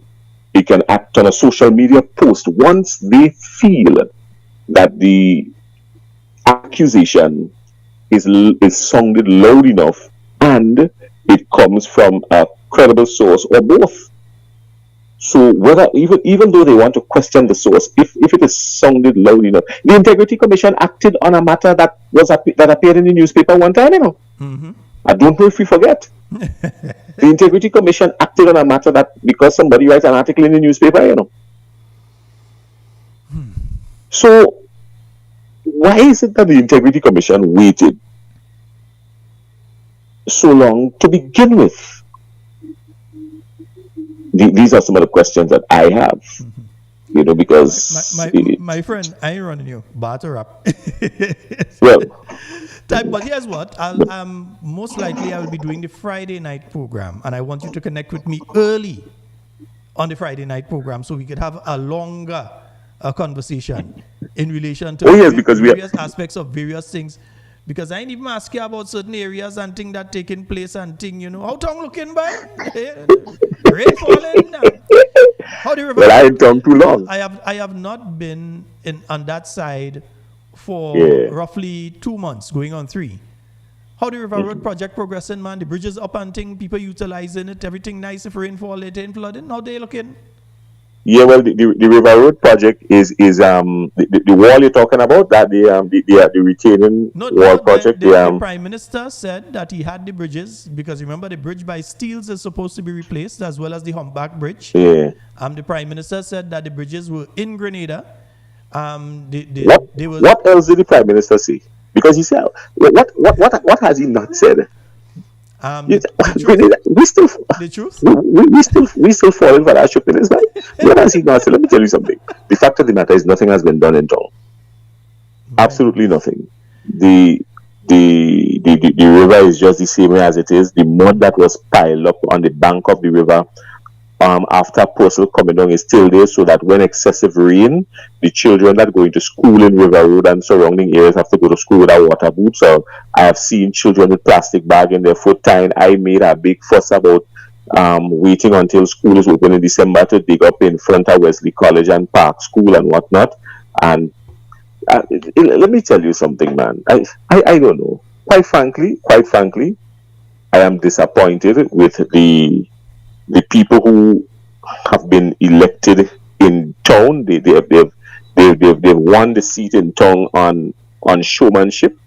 It can act on a social media post once they feel that the accusation is sounded loud enough and it comes from a credible source or both. So whether even though they want to question the source, if it is sounded loud enough, the Integrity Commission acted on a matter that appeared in the newspaper one time, I don't know if we forget. The Integrity Commission acted on a matter that because somebody writes an article in the newspaper, So why is it that the Integrity Commission waited so long to begin with? These are some of the questions that I have, because my friend, I ain't running you, batter up. Well, but here's what, most likely I will be doing the Friday night program, and I want you to connect with me early on the Friday night program so we could have a longer conversation in relation to various aspects of various things. Because I ain't even ask you about certain areas and things that taking place and thing, how tongue looking by? Rain falling now. How the river? Well, I ain't tongue too long. I have not been on that side for roughly 2 months, going on 3. How the River Road project progressing, man? The bridges up and thing, people utilizing it, everything nice. If rainfall, it ain't flooding. How they looking? Yeah, well, the River Road project is the wall you're talking about, that the retaining wall project. The Prime Minister said that he had the bridges, because remember the bridge by Steels is supposed to be replaced, as well as the Humpback Bridge. Yeah. The Prime Minister said that the bridges were in Grenada. What else did the Prime Minister say? Because he said, what has he not said? We still, the truth? we still falling for that stupidness. Let me tell you something. The fact of the matter is, nothing has been done in town. Absolutely nothing. The river is just the same way as it is. The mud that was piled up on the bank of the river after Purcell coming down is still there, so that when excessive rain, the children that go into school in River Road and surrounding areas have to go to school without water boots. So I have seen children with plastic bag in their foot tying. I made a big fuss about waiting until school is open in December to dig up in front of Wesley College and Park School and whatnot. And let me tell you something, man. I don't know. Quite frankly, I am disappointed with the people who have been elected in town. They've won the seat in town on showmanship,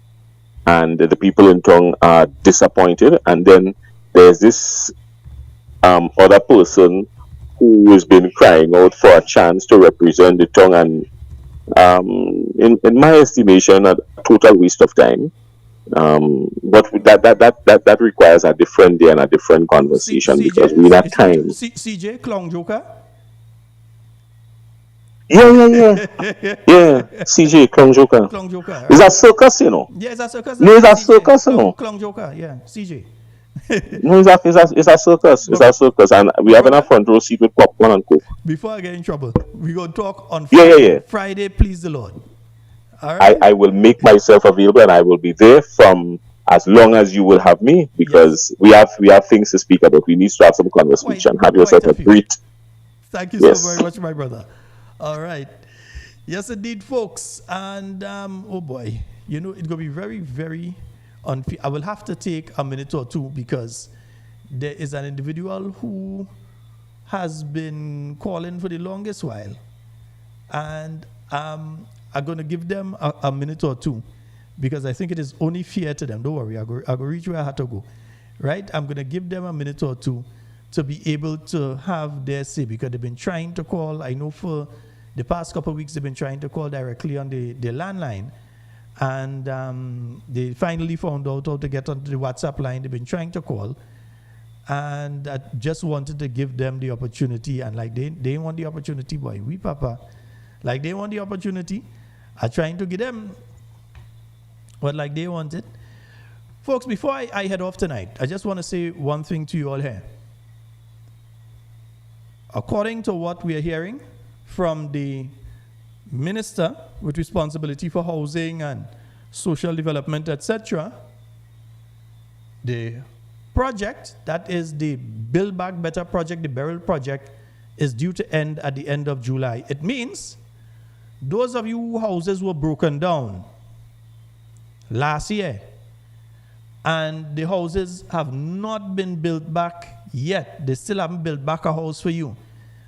and the people in town are disappointed. And then there's this other person who has been crying out for a chance to represent the town, and in my estimation, a total waste of time. But that requires a different day and a different conversation, because we have time. CJ Clown Joker. Yeah. CJ Clown Joker. Clown Joker. It's a circus, you know. Yeah, it's a circus. No, it's a circus, you know. Clown Joker. Yeah, CJ. No, it's a circus. It's a circus, and we have a front row seat with popcorn and coke. Before I get in trouble, we gonna talk on Friday. Friday, please the Lord. All right. I will make myself available, and I will be there from as long as you will have me, because we have things to speak about. We need to have some conversation. Have yourself a great. Thank you so very much, my brother. All right. Yes, indeed, folks. And oh boy, it's gonna be very, very unfair. I will have to take a minute or two, because there is an individual who has been calling for the longest while, and I'm going to give them a minute or two, because I think it is only fair to them. Don't worry, I'll go reach where I had to go. Right? I'm going to give them a minute or two to be able to have their say, because they've been trying to call. I know for the past couple of weeks they've been trying to call directly on the landline, and they finally found out how to get onto the WhatsApp line. They've been trying to call, and I just wanted to give them the opportunity. And like they want the opportunity, boy, we papa, like they want the opportunity. I'm trying to give them what like they wanted. Folks, before I head off tonight, I just want to say one thing to you all here. According to what we are hearing from the minister with responsibility for housing and social development, etc., the project, that is the Build Back Better project, the Beryl project, is due to end at the end of July. It means those of you whose houses were broken down last year and the houses have not been built back yet, they still haven't built back a house for you,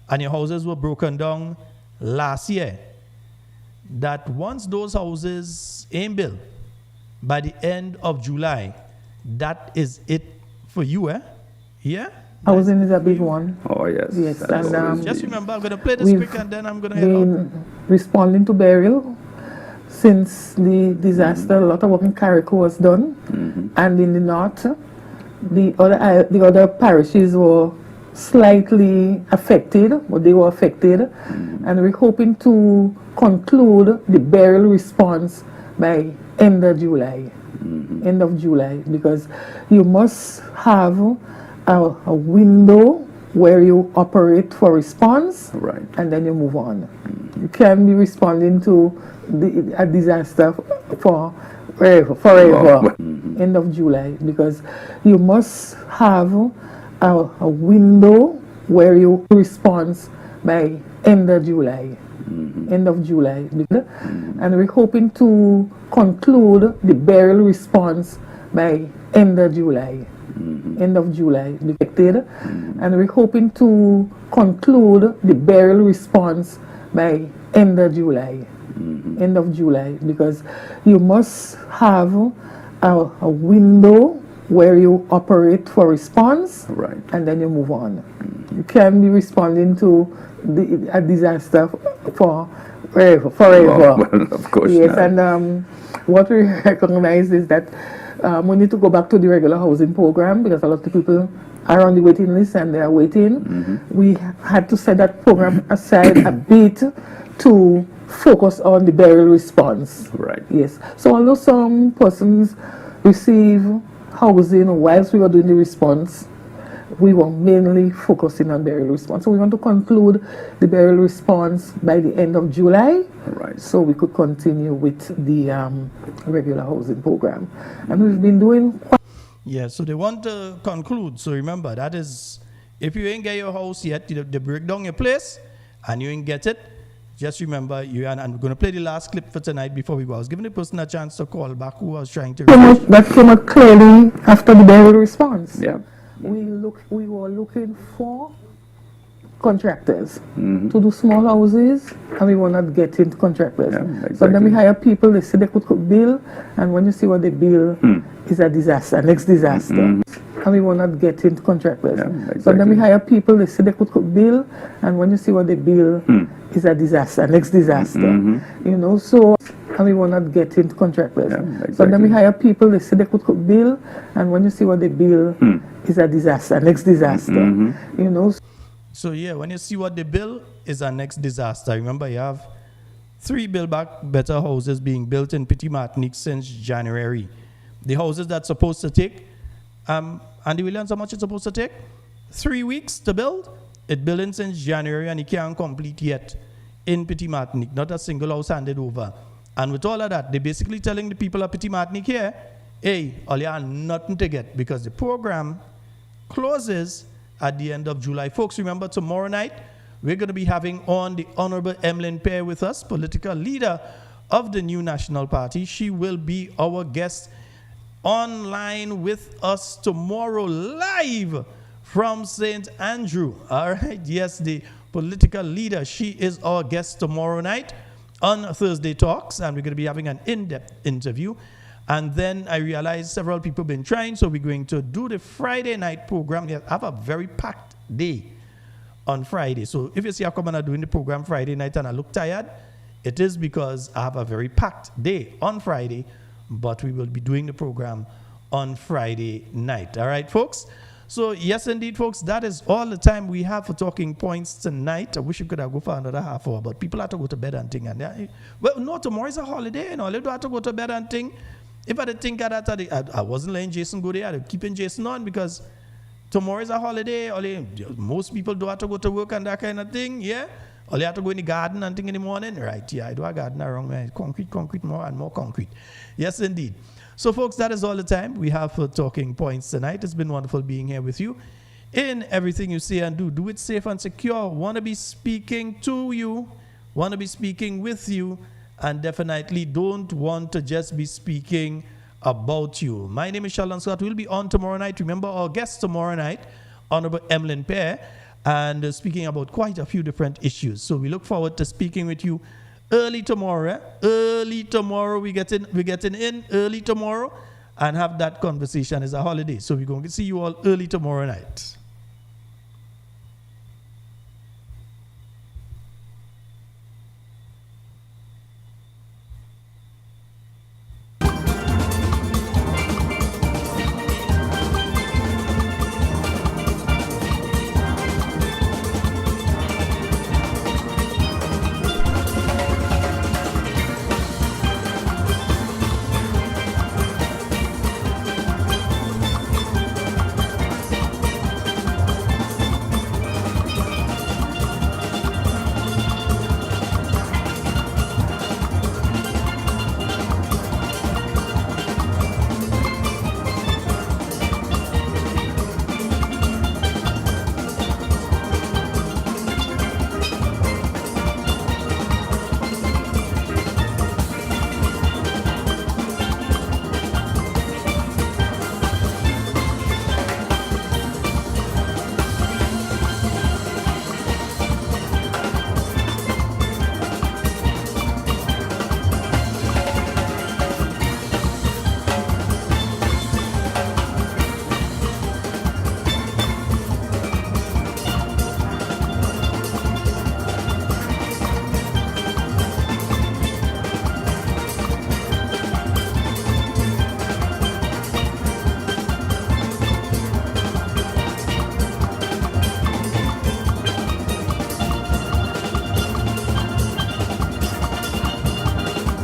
and your houses were broken down last year, that once those houses ain't built by the end of July, that is it for you, Yeah? Housing is a big one. Oh, yes. Yes, and just remember, I'm going to play this quick and then I'm going to head out. Responding to burial since the disaster. A lot of work in Carriacou was done, and in the north, the other parishes were slightly affected, but they were affected, and we're hoping to conclude the burial response by end of July. End of July, because you must have a window where you operate for response, right, and then you move on. You can't be responding to a disaster for forever. End of July, because you must have a window where you respond by end of July. End of July, and we're hoping to conclude the burial response by end of July. End of July, and we're hoping to conclude the burial response by end of July. End of July, because you must have a window where you operate for response, right, and then you move on. You can't be responding to a disaster for forever. Well, of course yes, not. and what we recognize is that We need to go back to the regular housing program because a lot of people are on the waiting list and they are waiting. We had to set that program aside a bit to focus on the burial response. Right. Yes. So although some persons receive housing whilst we were doing the response, we were mainly focusing on burial response. So we want to conclude the burial response by the end of July. Right. So we could continue with the regular housing program. And we've been doing quite... Yeah, so they want to conclude. So remember, that is, if you ain't get your house yet, they break down your place and you ain't get it, just remember, and we're going to play the last clip for tonight before we go. I was giving the person a chance to call back who was trying to... That came out clearly after the burial response. Yeah. We were looking for contractors to do small houses, and we were not getting contractors. Yeah, exactly. So then we hire people, they say they could bill, and when you see what they bill, is a disaster, next disaster. And we were not getting contractors. Yeah, exactly. So then we hire people, they say they could bill, and when you see what they bill, is a disaster, next disaster. You know, so and we were not getting contractors. Yeah, exactly. So then we hire people, they say they could bill, and when you see what they bill, is a disaster, next disaster. You know. So yeah, when you see what they bill, is our next disaster. Remember, you have 3 Build Back Better houses being built in Petit Martinique since January. The houses that's supposed to take, Andy Williams, how much it's supposed to take? 3 weeks to build. It building since January and it can't complete yet in Petit Martinique. Not a single house handed over. And with all of that, they're basically telling the people of Petit Martinique here, hey, all you have nothing to get because the program closes at the end of July. Folks, remember tomorrow night, we're going to be having on the Honorable Emmeline Pear with us, political leader of the New National Party. She will be our guest online with us tomorrow live from St. Andrew. All right, yes, the political leader. She is our guest tomorrow night on Thursday Talks, and we're going to be having an in-depth interview. And then I realized several people have been trying, so we're going to do the Friday night program. I have a very packed day on Friday. So if you see I come and doing the program Friday night and I look tired, it is because I have a very packed day on Friday, but we will be doing the program on Friday night. All right, folks? So yes, indeed, folks, that is all the time we have for Talking Points tonight. I wish we could have go for another half hour, but people have to go to bed and thing. And well, no, tomorrow is a holiday, you know. They do have to go to bed and thing. If I didn't think of that, I wasn't letting Jason go there. I'd keeping Jason on because tomorrow is a holiday. Most people do have to go to work and that kind of thing, yeah? Or they have to go in the garden and thing in the morning. Right, yeah, I do a garden around me. Concrete, more and more concrete. Yes, indeed. So, folks, that is all the time we have for Talking Points tonight. It's been wonderful being here with you. In everything you say and do, do it safe and secure. Want to be speaking to you, want to be speaking with you, and definitely don't want to just be speaking about you. My name is Sheldon Scott. We'll be on tomorrow night. Remember our guest tomorrow night, Honorable Emmeline Pear, and speaking about quite a few different issues. So we look forward to speaking with you early tomorrow. Early tomorrow, we're getting in early tomorrow and have that conversation. It's a holiday, so we're going to see you all early tomorrow night.